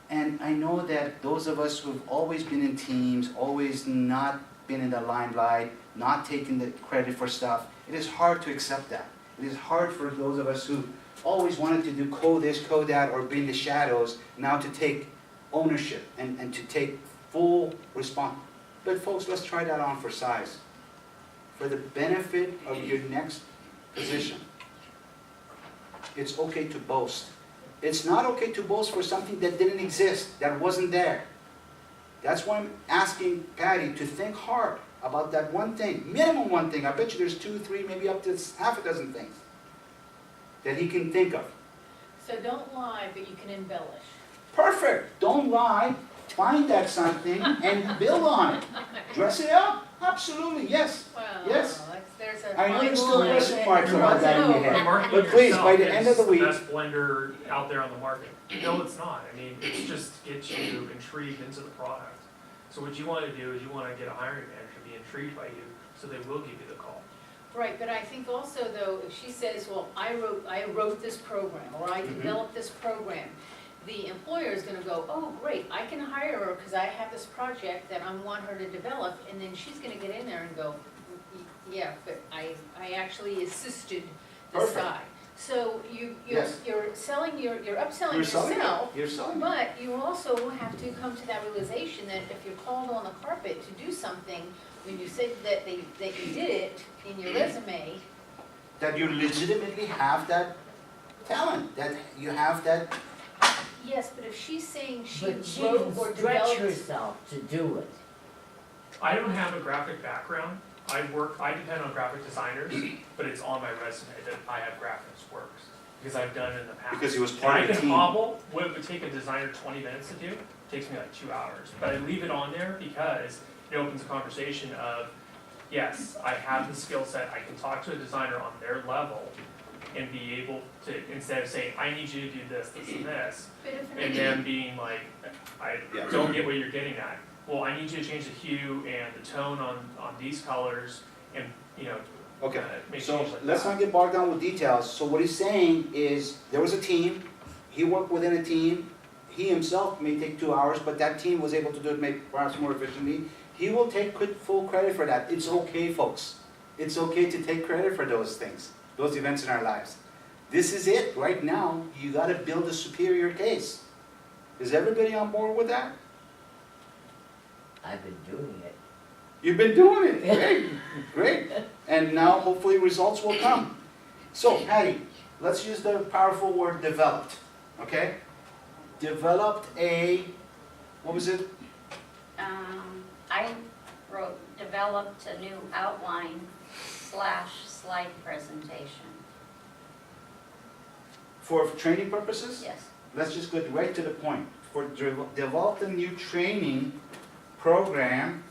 And I know that those of us who've always been in teams, always not been in the limelight, not taking the credit for stuff, it is hard to accept that. It is hard for those of us who always wanted to do co-this, co-that, or be in the shadows, now to take ownership and to take full response. But folks, let's try that on for size. For the benefit of your next position, it's okay to boast. It's not okay to boast for something that didn't exist, that wasn't there. That's why I'm asking Patty to think hard about that one thing, minimum one thing. I bet you there's 2, 3, maybe up to half a dozen things that he can think of. So don't lie, but you can embellish. Perfect. Don't lie. Find that something and build on it. Dress it up. Absolutely. Yes. Well, Yes. there's a I know fine there's still line question that marks about that in your The head. marketing But please, by the yourself end of the is week, best blender out there on the market. No, it's not. I mean, it's just to get you intrigued into the product. So what you want to do is you want to get a hiring manager to be intrigued by you, so they will give you the call. Right, but I think also though, if she says, well, I wrote this program, or I developed this program, the employer is gonna go, oh, great, I can hire her because I have this project that I want her to develop, and then she's gonna get in there and go, yeah, but I actually assisted this Perfect. guy. So Yes. you're selling, you're upselling you're selling yourself, it. You're selling it. but you also have to come to that realization that if you're called on the carpet to do something, when you say that you did it in your resume, That you legitimately have that talent, that you have that. yes, but if she's saying she But she wrote can or stretch developed. herself to do it. I don't have a graphic background. I depend on graphic designers, but it's on my resume that I have graphics works, because I've done it in the past. Because he was And part of the I can team. hobble, what it would take a designer 20 minutes to do, takes me like 2 hours. But I leave it on there because it opens a conversation of, yes, I have the skill set, I can talk to a designer on their level and be able to, instead of saying, I need you to do this, this, and this, But if and then being like, I Yeah. don't get what you're getting at. Well, I need you to change the hue and the tone on these colors and, you know, Okay, make so changes like let's that. not get bogged down with details. So what he's saying is, there was a team, he worked within a team, he himself may take 2 hours, but that team was able to do it maybe perhaps more efficiently. He will take full credit for that. It's okay, folks. It's okay to take credit for those things, those events in our lives. This is it, right now, you gotta build a superior case. Is everybody on board with that? I've been doing it. You've been doing it, great, great. And now hopefully results will come. So Patty, let's use the powerful word developed, okay? Developed a, what was it? I wrote, developed a new outline / slide presentation. For training purposes? Yes. Let's just go right to the point. For developed a new training program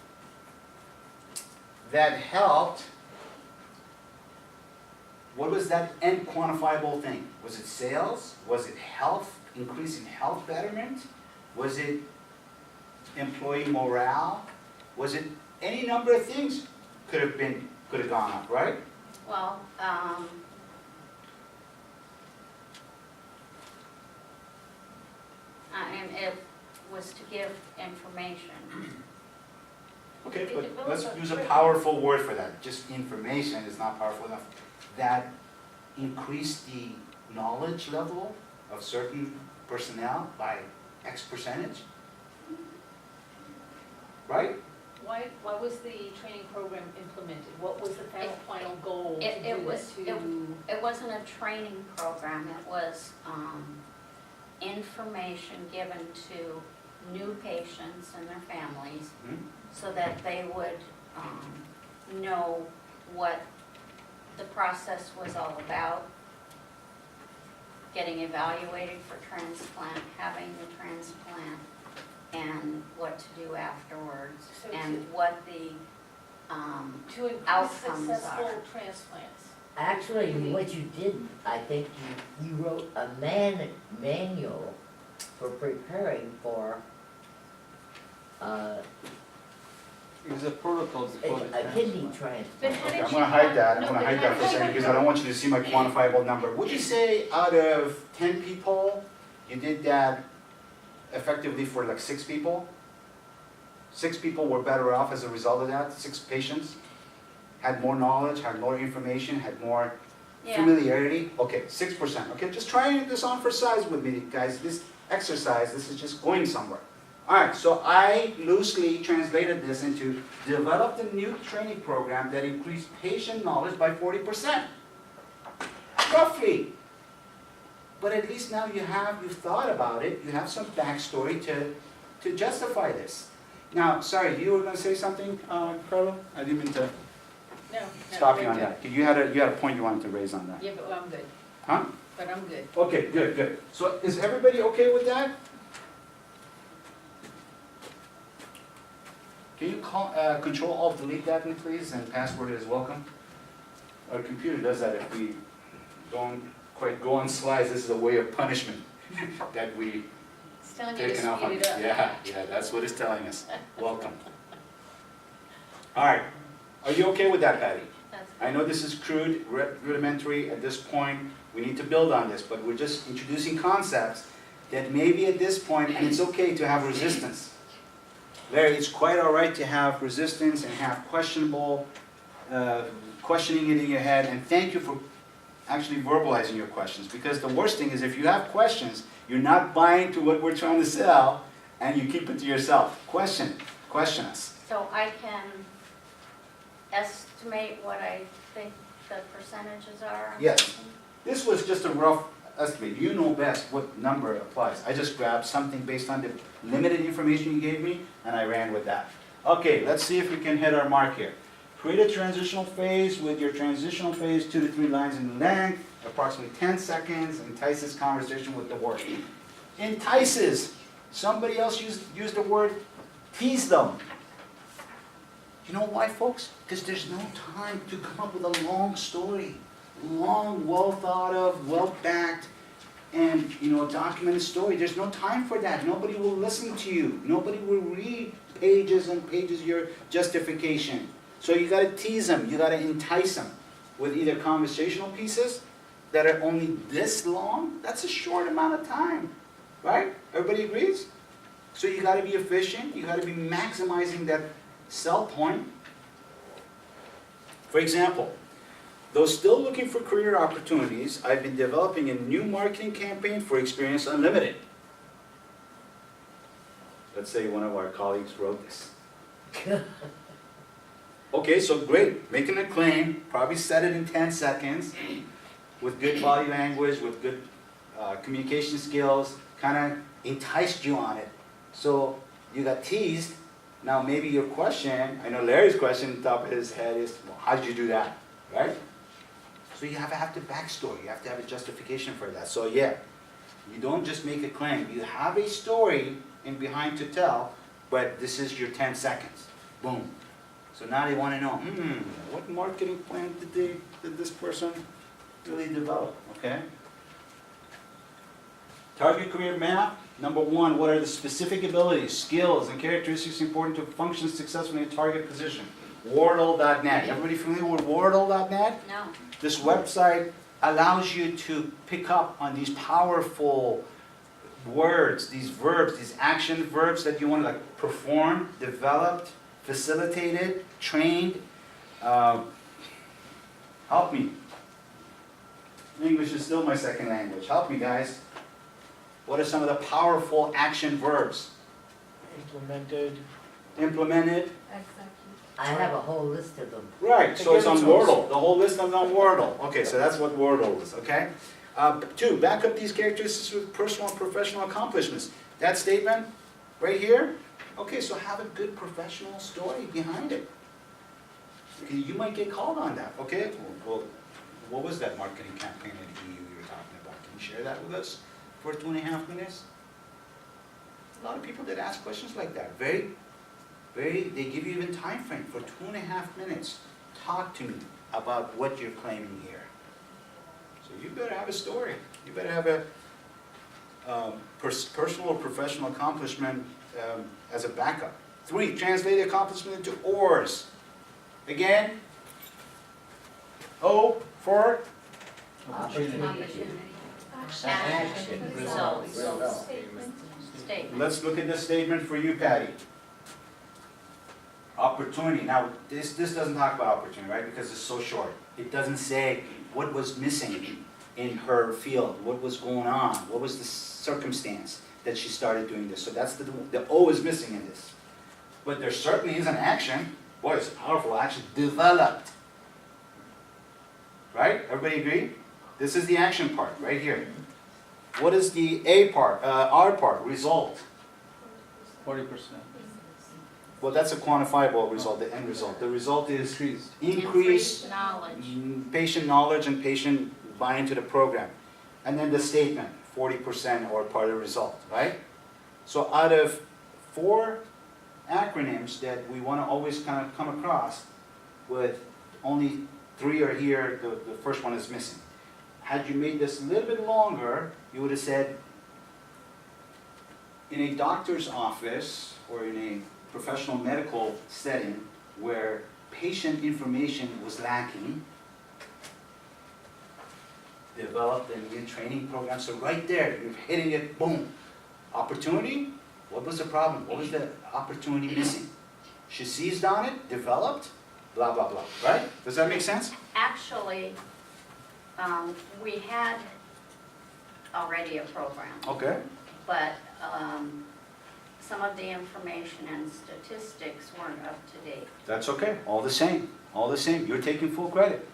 that helped, what was that end quantifiable thing? Was it sales? Was it health, increase in health betterment? Was it employee morale? Was it any number of things could have gone up, right? Well, and it was to give information. Okay, but let's use a powerful word for that. Just information is not powerful enough. That increased the knowledge level of certain personnel by X percentage. Right? Why was the training program implemented? What was the final goal to It do was, this to? it wasn't a training program, it was information given to new patients and their families Hmm? so that they would know what the process was all about, getting evaluated for transplant, having the transplant, and what to do afterwards, So and what the To increase outcomes successful are. transplants. Actually, what you did, I think you wrote a manual for preparing for It was a protocol before the a kidney transplant. But transplant. how Okay, did I'm you gonna hide that, I'm no, gonna but hide how that did for a second you- because I don't want you to see my quantifiable number. Would you say out of 10 people, you did that effectively for like 6 people? 6 people were better off as a result of that? 6 patients? Had more knowledge, had more information, had more Yeah, familiarity? Okay, 6%. Okay, just trying this on for size with me, guys. This exercise, this is just going somewhere. All right, so I loosely translated this into developed a new training program that increased patient knowledge by 40%. Roughly. But at least now you've thought about it, you have some backstory to justify this. Now, sorry, you were gonna say something, Carlo? I didn't mean to No. stop you on that. You had a point you wanted to raise on that. Yeah, but I'm good, Huh? but I'm good. Okay, good, good. So is everybody okay with that? Can you Control Alt delete that, please, and password is welcome? Our computer does that if we don't quite go on slides. This is a way of punishment that we It's telling you to taken off on. speed it up. Yeah, that's what it's telling us. Welcome. All right, are you okay with that, Patty? that's, I know this is crude, rudimentary at this point, we need to build on this, but we're just introducing concepts that maybe at this point, and it's okay to have resistance. Larry, it's quite all right to have resistance and have questioning it in your head, and thank you for actually verbalizing your questions, because the worst thing is if you have questions, you're not buying to what we're trying to sell, and you keep it to yourself. Question us. so I can estimate what I think the percentages are? Yes. This was just a rough estimate. You know best what number applies. I just grabbed something based on the limited information you gave me, and I ran with that. Okay, let's see if we can hit our mark here. Create a transitional phase with your transitional phase 2 to 3 lines in length, approximately 10 seconds, entices conversation with the word. Entices. Somebody else used the word tease them. You know why, folks? Because there's no time to come up with a long story. Long, well thought of, well backed, and documented story. There's no time for that. Nobody will listen to you. Nobody will read pages and pages of your justification. So you got to tease them. You got to entice them with either conversational pieces that are only this long. That's a short amount of time, right? Everybody agrees? So you got to be efficient. You got to be maximizing that sell point. For example, though still looking for career opportunities, I've been developing a new marketing campaign for Experience Unlimited. Let's say one of our colleagues wrote this. Okay, so great, making a claim, probably said it in 10 seconds, with good body language, with good communication skills, kind of enticed you on it. So you got teased. Now maybe your question, I know Larry's question on top of his head is, well, how did you do that, right? So you have to backstory, you have to have a justification for that. So yeah, you don't just make a claim, you have a story in behind to tell, but this is your 10 seconds, boom. So now they want to know, what marketing plan did this person really develop, okay? Target career map, number 1, what are the specific abilities, skills, and characteristics important to function successfully in a target position? Wordle.net, everybody familiar with Wordle.net? No. This website allows you to pick up on these powerful words, these verbs, these action verbs that you want to like perform, developed, facilitated, trained. Help me. English is still my second language. Help me, guys. What are some of the powerful action verbs? Implemented. Implemented. I have a whole list of them. Right, so it's on Give it to us. Wordle. The whole list is on Wordle. Okay, so that's what Wordle is, okay? 2, back up these characteristics with personal and professional accomplishments. That statement right here, okay, so have a good professional story behind it. Okay, you might get called on that, okay? Well, what was that marketing campaign that you were talking about? Can you share that with us for 2.5 minutes? A lot of people that ask questions like that, they give you even time frame for 2.5 minutes. Talk to me about what you're claiming here. So you better have a story. You better have a personal or professional accomplishment as a backup. 3, translate the accomplishment into ORs. Again, O for Opportunity. Action. Results. Results. Statement. let's look at this statement for you, Patty. Opportunity. Now, this doesn't talk about opportunity, right? Because it's so short. It doesn't say what was missing in her field, what was going on, what was the circumstance that she started doing this. So that's the O is missing in this. But there certainly is an action. Boy, it's a powerful action. Developed. Right? Everybody agree? This is the action part, right here. What is the A part, R part? Result. 40%. Well, that's a quantifiable result, the end result. The result is Increased. increased Knowledge. patient knowledge and patient buy into the program. And then the statement, 40% or part of the result, right? So out of 4 acronyms that we want to always kind of come across, with only 3 are here, the first one is missing. Had you made this a little bit longer, you would have said, in a doctor's office or in a professional medical setting where patient information was lacking, developed a new training program. So right there, you're hitting it, boom. Opportunity, what was the problem? What was the opportunity missing? She seized on it, developed, blah, blah, blah, right? Does that make sense? Actually, we had already a program, Okay. but some of the information and statistics weren't up to date. That's okay, all the same, you're taking full credit.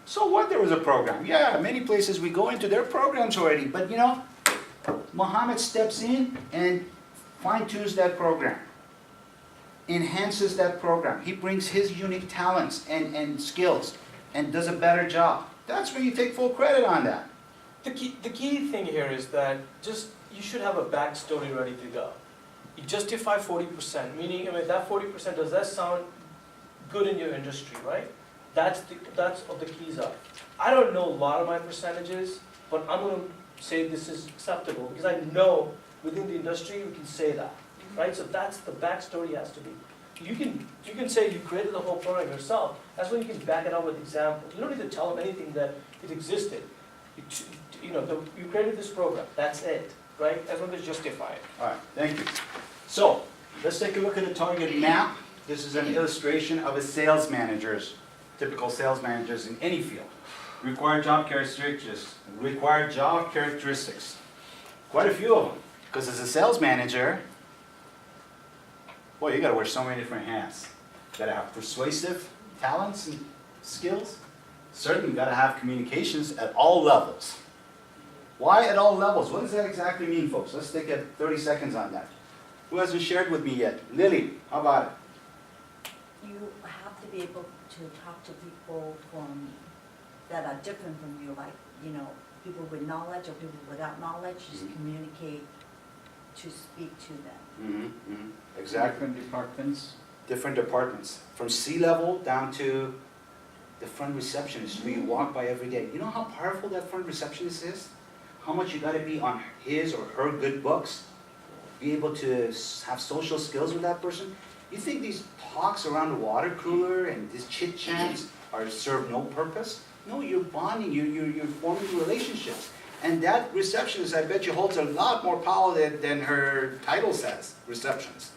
So what, there was a program? Yeah, many places we go into their programs already, but you know, Muhammad steps in and fine-tunes that program, enhances that program. He brings his unique talents and skills and does a better job. That's when you take full credit on that. The key thing here is that you should have a backstory ready to go. You justify 40%, meaning, that 40%, does that sound good in your industry, right? That's what the keys are. I don't know a lot of my percentages, but I'm going to say this is acceptable because I know within the industry we can say that, right? So that's the backstory has to be. You can say you created the whole program yourself. That's when you can back it up with examples. You don't need to tell them anything that it existed. You created this program. That's it, right? As long as justify it. All right, thank you. So, let's take a look at the target map. This is an illustration of a sales manager's, typical sales managers in any field. Required job characteristics. Quite a few of them. Because as a sales manager, Boy, you gotta wear so many different hats. Gotta have persuasive talents and skills. Certainly gotta have communications at all levels. Why at all levels? What does that exactly mean, folks? Let's take 30 seconds on that. Who hasn't shared with me yet? Lily, how about it? You have to be able to talk to people that are different from you, like, you know, people with knowledge or people without knowledge, just communicate to speak to them. Exactly. Different departments. Different departments, from C-level down to the front receptionist who you walk by every day. You know how powerful that front receptionist is? How much you gotta be on his or her good books? Be able to have social skills with that person? You think these talks around the water cooler and these chit-chats serve no purpose? No, you're bonding, you're forming relationships. And that receptionist, I bet you, holds a lot more power than her title says, receptionist.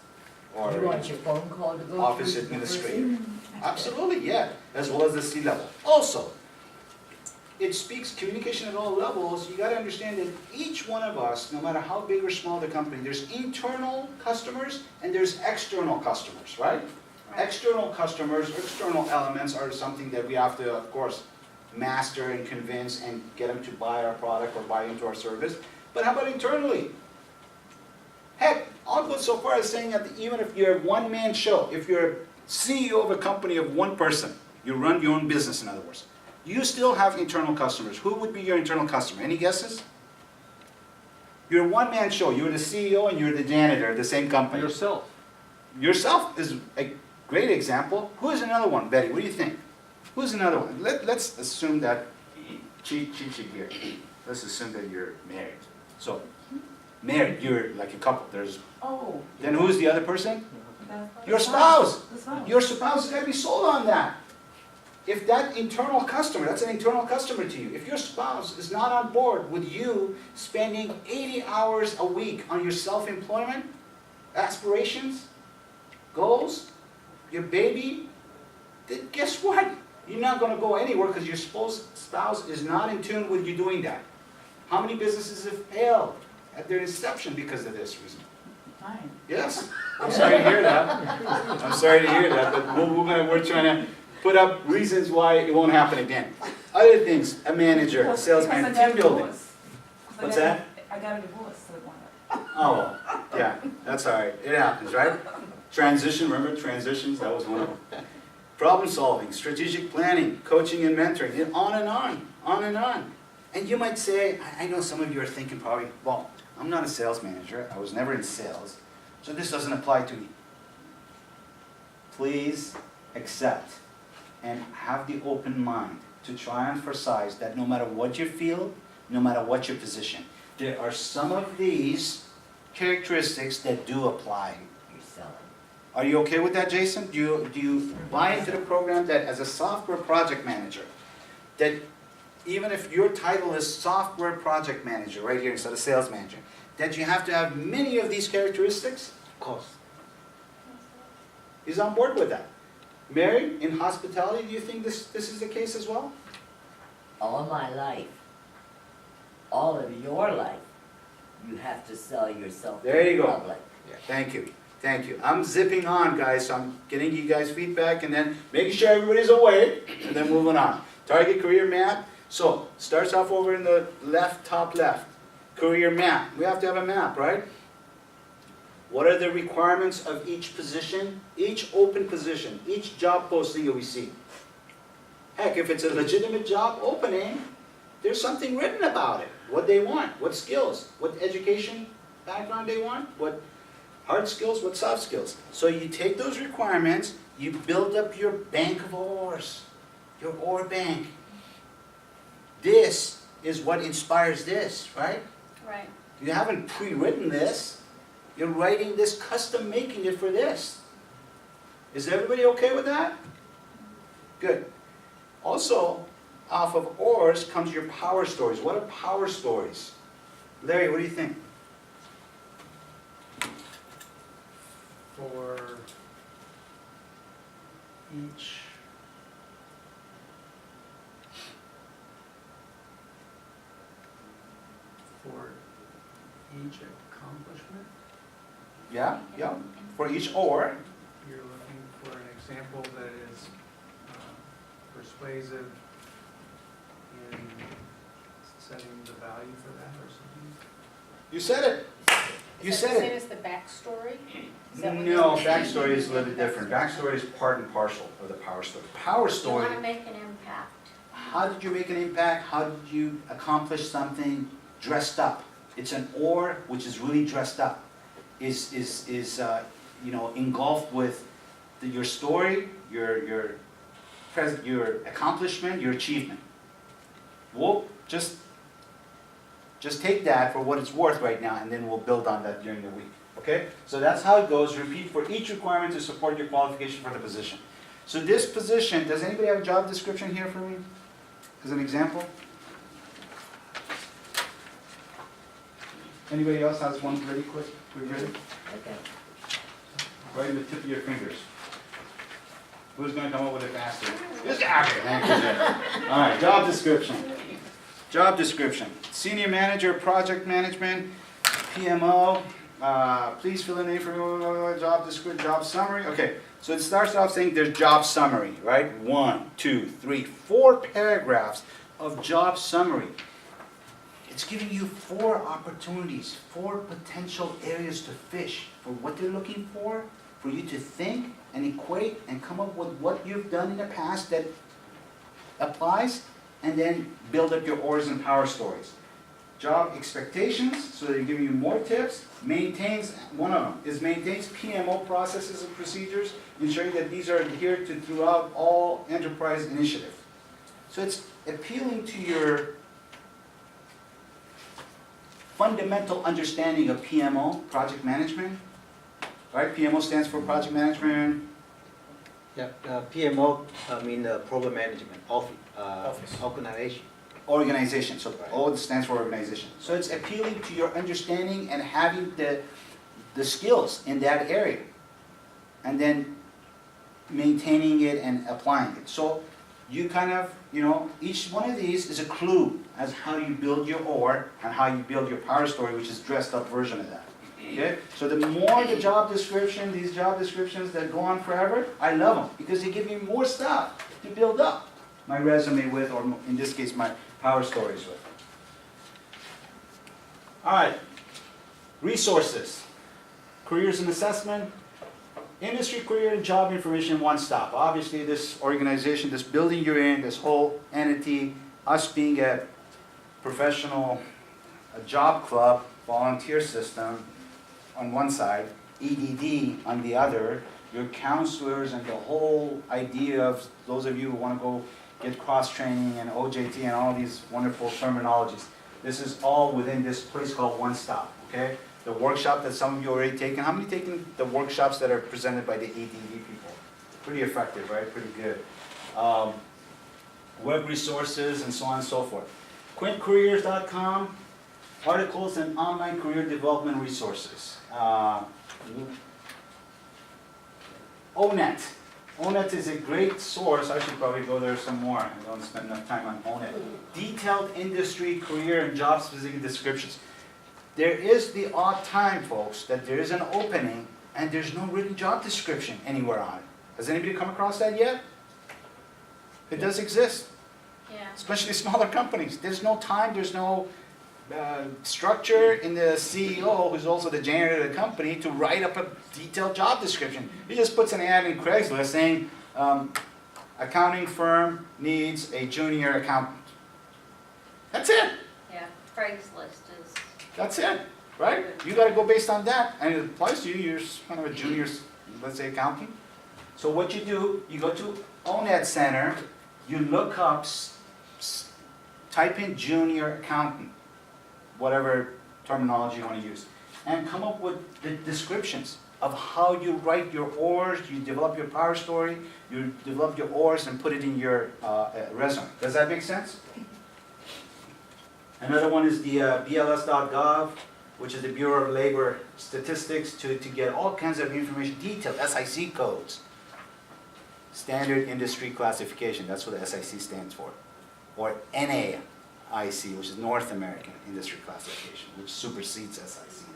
Or You want your phone call to go office through the administrator. person? Absolutely, yeah, as well as the C-level. Also, it speaks communication at all levels. You gotta understand that each one of us, no matter how big or small the company, there's internal customers and there's external customers, right? External customers, external elements are something that we have to, of course, master and convince and get them to buy our product or buy into our service. But how about internally? Heck, I'll go so far as saying that even if you're a one-man show, if you're a CEO of a company of one person, you run your own business, in other words, you still have internal customers. Who would be your internal customer? Any guesses? You're a one-man show. You're the CEO and you're the janitor of the same company. Yourself. Yourself is a great example. Who is another one, Betty? What do you think? Who's another one? Let's assume that, cheat sheet here. Let's assume that you're married. So, married, you're like a couple. Oh. Then who's the other person? The Your spouse. The spouse. Your spouse has got to be sold on that. If that internal customer, that's an internal customer to you. If your spouse is not on board with you spending 80 hours a week on your self-employment, aspirations, goals, your baby, then guess what? You're not going to go anywhere because your spouse is not in tune with you doing that. How many businesses have failed at their inception because of this reason? Fine. Yes. I'm sorry to hear that. I'm sorry to hear that, but we're trying to put up reasons why it won't happen again. Other things, a manager, a salesman, team building. What's that? I got a divorce, so it won't happen. Oh, yeah, that's all right. It happens, right? Transition, remember transitions? That was one of them. Problem solving, strategic planning, coaching and mentoring, and on and on, on and on. And you might say, I know some of you are thinking probably, well, I'm not a sales manager. I was never in sales, so this doesn't apply to me. Please accept and have the open mind to try and emphasize that no matter what your field, no matter what your position, there are some of these characteristics that do apply. You're selling. Are you okay with that, Jason? Do you buy into the program that as a software project manager, that even if your title is software project manager right here instead of sales manager, that you have to have many of these characteristics? Of course. He's on board with that. Mary, in hospitality, do you think this is the case as well? All my life, all of your life, you have to sell yourself to There you the go. public. Thank you. Thank you. I'm zipping on, guys, so I'm getting you guys feedback and then making sure everybody's awake and then moving on. Target career map. So, starts off over in the left, top left. Career map. We have to have a map, right? What are the requirements of each position, each open position, each job posting that we see? Heck, if it's a legitimate job opening, there's something written about it. What they want, what skills, what education background they want, what hard skills, what soft skills. So you take those requirements, you build up your bank of oars, your oar bank. This is what inspires this, right? Right. You haven't pre-written this. You're writing this, custom making it for this. Is everybody okay with that? Good. Also, off of oars comes your power stories. What are power stories? Larry, what do you think? For each accomplishment, Yeah, yeah, for each ore. You're looking for an example that is persuasive in setting the value for that or something? You said it. You Is that said the same it. as the backstory? Is that what No, you're- backstory is a little bit different. Backstory is part and parcel of the power story. Power You story, wanna make an impact. how did you make an impact? How did you accomplish something dressed up? It's an ore which is really dressed up. Is you know, engulfed with your story, your accomplishment, your achievement. We'll just take that for what it's worth right now, and then we'll build on that during the week. Okay? So that's how it goes. Repeat for each requirement to support your qualification for the position. So this position, does anybody have a job description here for me? As an example? Anybody else has one really quick? We ready? Okay. Right in the tip of your fingers. Who's going to come up with it faster? This guy. Thank you. All right, job description. Job description. Senior manager, project management, PMO. Please fill in the information, job description, job summary. Okay, so it starts off saying there's job summary, right? 1, 2, 3, 4 paragraphs of job summary. It's giving you 4 opportunities, 4 potential areas to fish for what they're looking for you to think and equate and come up with what you've done in the past that applies, and then build up your ores and power stories. Job expectations, so they're giving you more tips. Maintains, one of them is maintains PMO processes and procedures, ensuring that these are adhered to throughout all enterprise initiatives. So it's appealing to your fundamental understanding of PMO, project management, right? PMO stands for project management. Yeah, PMO, mean program management, Office. Organization, so O stands for organization. So it's appealing to your understanding and having the skills in that area. And then maintaining it and applying it. So you kind of, you know, each one of these is a clue as how you build your ore and how you build your power story, which is dressed up version of that. Okay? So the more the job description, these job descriptions that go on forever, I love them because they give me more stuff to build up my resume with, or in this case, my power stories with. All right, resources, careers and assessment, industry, career, and job information, one stop. Obviously, this organization, this building you're in, this whole entity, us being a professional, a job club, volunteer system on one side, EDD on the other, your counselors and the whole idea of those of you who want to go get cross-training and OJT and all these wonderful terminologies. This is all within this place called One Stop, okay? The workshop that some of you already taken. How many taken the workshops that are presented by the EDD people? Pretty effective, right? Pretty good. Web resources and so on and so forth. QuintCareers.com, articles and online career development resources. ONET. ONET is a great source. I should probably go there some more. I don't spend enough time on ONET. Detailed industry, career, and job-specific descriptions. There is the odd time, folks, that there is an opening and there's no written job description anywhere on it. Has anybody come across that yet? It does exist, Yeah. especially smaller companies. There's no time, there's no structure in the CEO, who's also the janitor of the company, to write up a detailed job description. He just puts an ad in Craigslist saying, accounting firm needs a junior accountant. That's it. Yeah, Craigslist is. That's it, right? You gotta go based on that, and it applies to you, you're kind of a junior, let's say, accountant. So what you do, you go to ONET Center, you look up, type in junior accountant, whatever terminology you want to use, and come up with the descriptions of how you write your ores, you develop your power story, you develop your ores and put it in your resume. Does that make sense? Another one is the BLS.gov, which is the Bureau of Labor Statistics, to get all kinds of information, detailed SIC codes. Standard Industry Classification, that's what the SIC stands for. Or NAIC, which is North American Industry Classification, which supersedes SIC.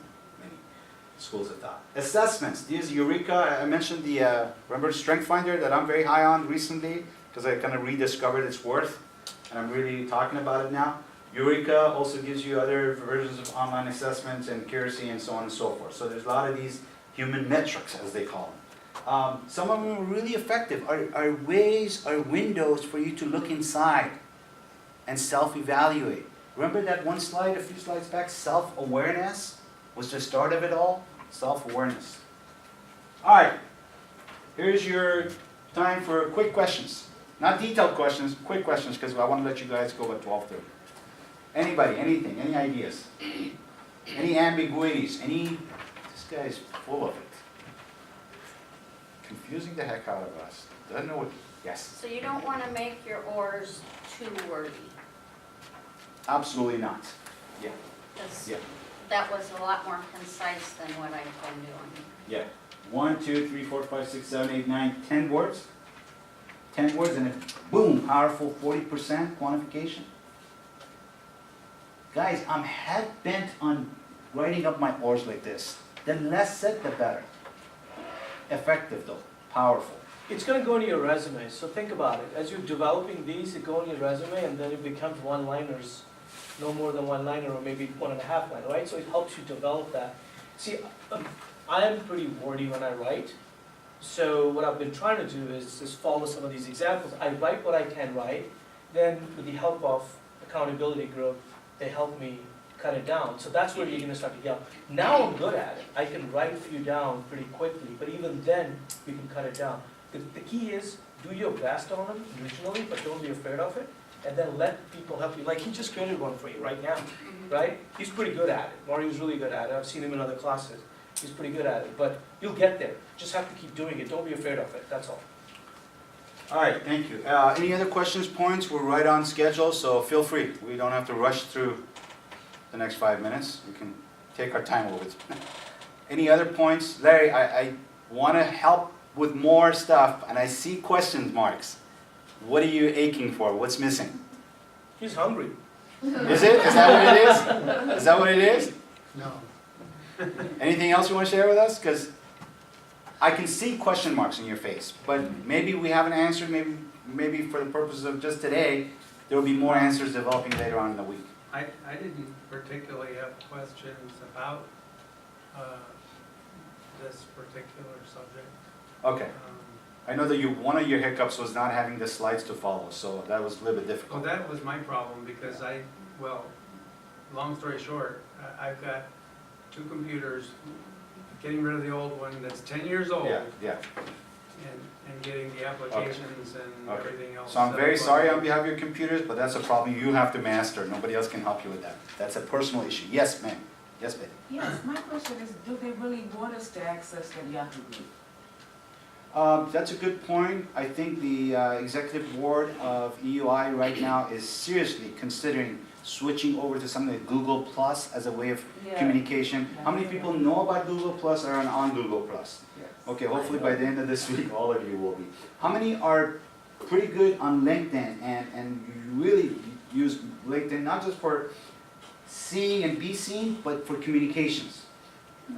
schools of thought. Assessments, these Eureka, I mentioned the, remember Strength Finder that I'm very high on recently, because I kind of rediscovered its worth, and I'm really talking about it now. Eureka also gives you other versions of online assessments and accuracy and so on and so forth. So there's a lot of these human metrics, as they call them. Some of them are really effective, are ways, are windows for you to look inside and self-evaluate. Remember that one slide a few slides back, self-awareness was the start of it all? Self-awareness. All right, here's your time for quick questions. Not detailed questions, quick questions, because I want to let you guys go at 12:30. Anybody, anything, any ideas? Any ambiguities? This guy's full of it. Confusing the heck out of us. Doesn't know what, yes? So you don't want to make your ors too wordy, Absolutely not. Yeah, because yeah, that was a lot more concise than what I've been doing. yeah. 1, 2, 3, 4, 5, 6, 7, 8, 9, 10 words. 10 words and then boom, powerful 40% quantification. Guys, I'm head bent on writing up my ors like this. The less said, the better. Effective though, powerful. It's gonna go into your resume, so think about it. As you're developing these, it go in your resume and then it becomes one-liners, no more than one-liner or maybe 1.5 line, right? So it helps you develop that. See, I am pretty wordy when I write, so what I've been trying to do is just follow some of these examples. I write what I can write, then with the help of accountability group, they help me cut it down. So that's where you're gonna start to yell. Now I'm good at it. I can write a few down pretty quickly, but even then, we can cut it down. The key is, do your best on them originally, but don't be afraid of it, and then let people help you. Like, he just created one for you right now, right? He's pretty good at it. Mario's really good at it. I've seen him in other classes. He's pretty good at it, but you'll get there. Just have to keep doing it. Don't be afraid of it, that's all. All right, thank you. Any other questions, points? We're right on schedule, so feel free. We don't have to rush through the next 5 minutes. We can take our time a little bit. Any other points? Larry, I want to help with more stuff, and I see question marks. What are you aching for? What's missing? He's hungry. Is it? Is that what it is? Is that what it is? No. Anything else you want to share with us? Because I can see question marks in your face, but maybe we haven't answered, maybe for the purposes of just today, there will be more answers developing later on in the week. I didn't particularly have questions about this particular subject. Okay. I know that one of your hiccups was not having the slides to follow, so that was a little bit Well, difficult. that was my problem because long story short, I've got 2 computers, getting rid of the old one that's 10 years old. Yeah. And getting the applications and Okay. everything else. So I'm very set up. sorry on behalf of your computers, but that's a problem you have to master. Nobody else can help you with that. That's a personal issue. Yes, ma'am. Yes, Betty. Yes, my question is, do they really want us to access the Yahoo group? That's a good point. I think the executive board of EUI right now is seriously considering switching over to something like Google Plus as a way of communication. How many people know about Google Plus or are on Google Plus? Yes. Okay, hopefully by the end of this week, all of you will be. How many are pretty good on LinkedIn and you really use LinkedIn not just for seeing and be seen, but for communications?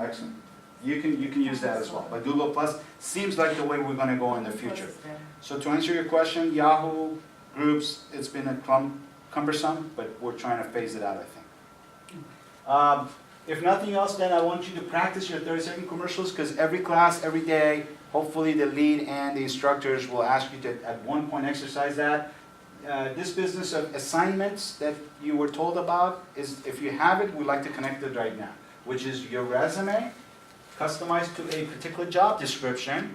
Excellent. You can use that as well. But Google Plus seems like the way we're going to go in the future. So to answer your question, Yahoo groups, it's been a cumbersome, but we're trying to phase it out, I think. If nothing else, then I want you to practice your 30-second commercials, because every class, every day, hopefully the lead and the instructors will ask you to at one point exercise that. This business of assignments that you were told about, is if you have it, we'd like to connect it right now, which is your resume, customized to a particular job description,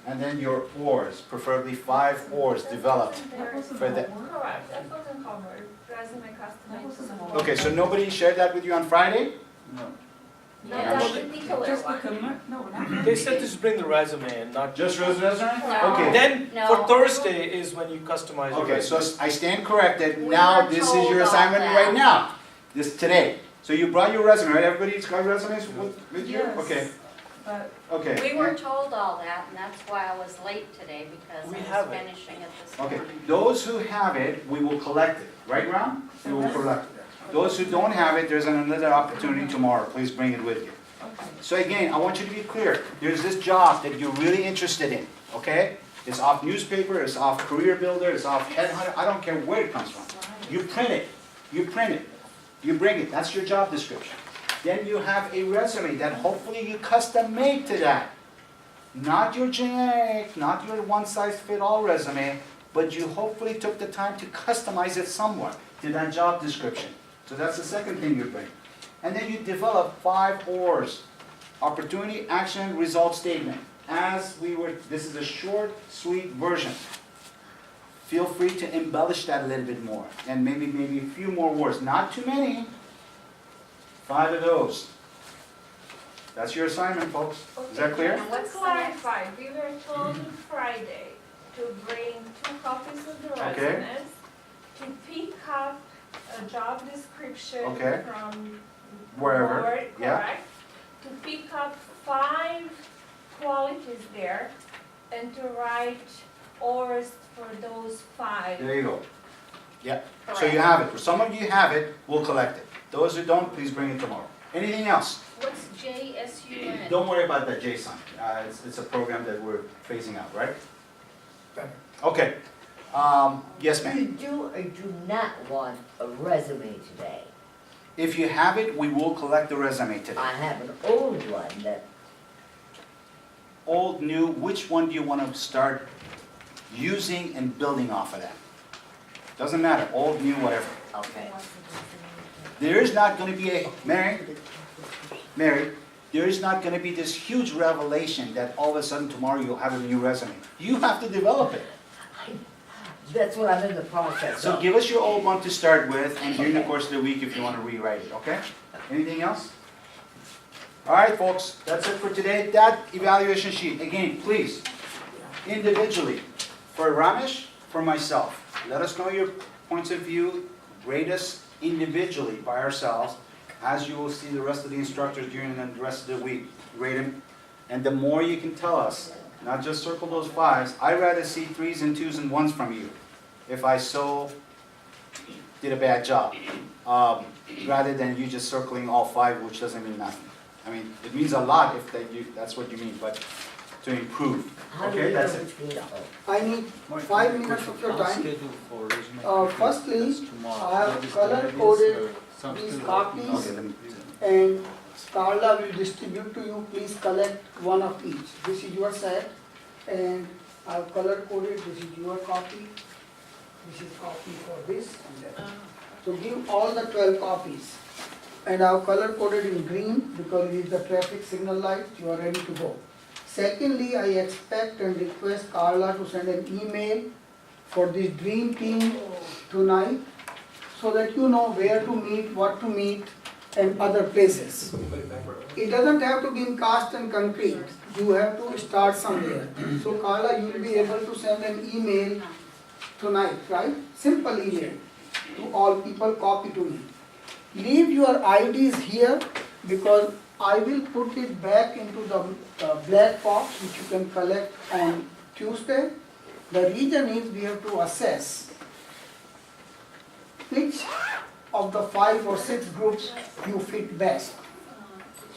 and then your ORs, preferably 5 ORs developed for that. Correct, that wasn't covered, resume customized. Okay, so nobody shared that with you on Friday? No. No, that's the particular Just the one. no, not. They said just bring the resume and not Just resume? No. Okay. Then, No. for Thursday is when you customize your Okay, so resume. I stand corrected. We Now were this is told your all assignment that. right now. This today. So you brought your resume, right? Everybody's got resumes with you? Yes. Okay. But Okay. We were told all that, and that's why I was late today, because We I have was it. finishing it this Okay. morning. Those who have it, we will collect it. Right, Ron? We will collect it. Those who don't have it, there's another opportunity tomorrow. Please bring it with you. Okay. So again, I want you to be clear. There's this job that you're really interested in, okay? It's off newspaper, it's off Career Builder, it's off Headhunter, I don't care where it comes from. You print it, you bring it, that's your job description. Then you have a resume that hopefully you custom made to that. Not your generic, not your one-size-fit-all resume, but you hopefully took the time to customize it somewhat to that job description. So that's the second thing you bring. And then you develop 5 ORs. Opportunity, action, result statement. This is a short, sweet version. Feel free to embellish that a little bit more. And maybe a few more words. Not too many. 5 of those. That's your assignment, folks. Is that clear? And let's clarify, we were told Friday to bring 2 copies of the Okay. resumes, to pick up a job description Okay. from Wherever, board, yeah. correct? To pick up 5 qualities there, and to write ORs for those 5. There you go. Yeah. So you have it. For some of you have it, we'll collect it. Those who don't, please bring it tomorrow. Anything else? What's JSUN? Don't worry about that JSON. It's a program that we're phasing out, right? Okay. Yes, ma'am. You do or do not want a resume today? If you have it, we will collect the resume today. I have an old one that, Old, new, which one do you want to start using and building off of that? Doesn't matter, old, new, whatever. okay. There is not going to be Mary, there is not going to be this huge revelation that all of a sudden tomorrow you'll have a new resume. You have to develop it. That's what I'm in the process So of. give us your old one to start with, and during the course of the week if you want to rewrite it, okay? Anything else? All right, folks, that's it for today. That evaluation sheet, again, please, individually, for Ramesh, for myself, let us know your points of view, rate us individually by ourselves, as you will see the rest of the instructors during the rest of the week, rate them. And the more you can tell us, not just circle those 5s, I'd rather see 3s and 2s and 1s from you if I so did a bad job, rather than you just circling all 5, which doesn't mean nothing. I mean, it means a lot if that's what you mean, but to improve. How do Okay, we know that's it. which means? I need 5 minutes of your time. Schedule for resume. Firstly, That's tomorrow. I have That is color diabetes, coded sounds these good. copies. Okay, let me- And Carla will distribute to you, please collect 1 of each. This is your set, and I've color coded, this is your copy, this is copy for this and that. So give all the 12 copies. And I've color coded in green because it is the traffic signal light, you are ready to go. Secondly, I expect and request Carla to send an email for this dream team tonight, so that you know where to meet, what to meet, and other places. It doesn't have to be in cast and concrete, you have to start somewhere. So Carla, you will be able to send an email tonight, right? Simple email to all people, copy to me. Leave your IDs here because I will put it back into the black box which you can collect on Tuesday. The reason is we have to assess which of the 5 or 6 groups you fit best.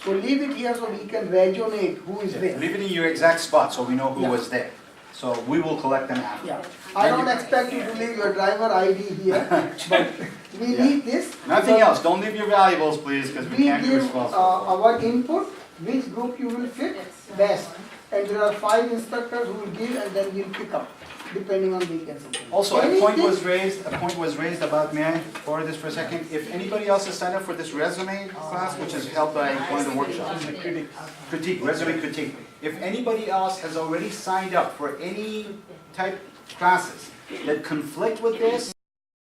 So leave it here so we can resonate who is where. Leave it in your exact spot so we know who Yeah. was there. So we will collect them after. Yeah, I don't expect you to leave your driver ID here, but we Yeah. need this. Nothing because else, don't leave your valuables, please, because we We can't be give responsible. our input, which group you will fit best. And there are 5 instructors who will give and then we'll pick up, depending on vacancy. Also, a point Anything- was raised about, may I forward this for a second? If anybody else has signed up for this resume class, which is held by one of the workshops, resume critique. If anybody else has already signed up for any type classes that conflict with this,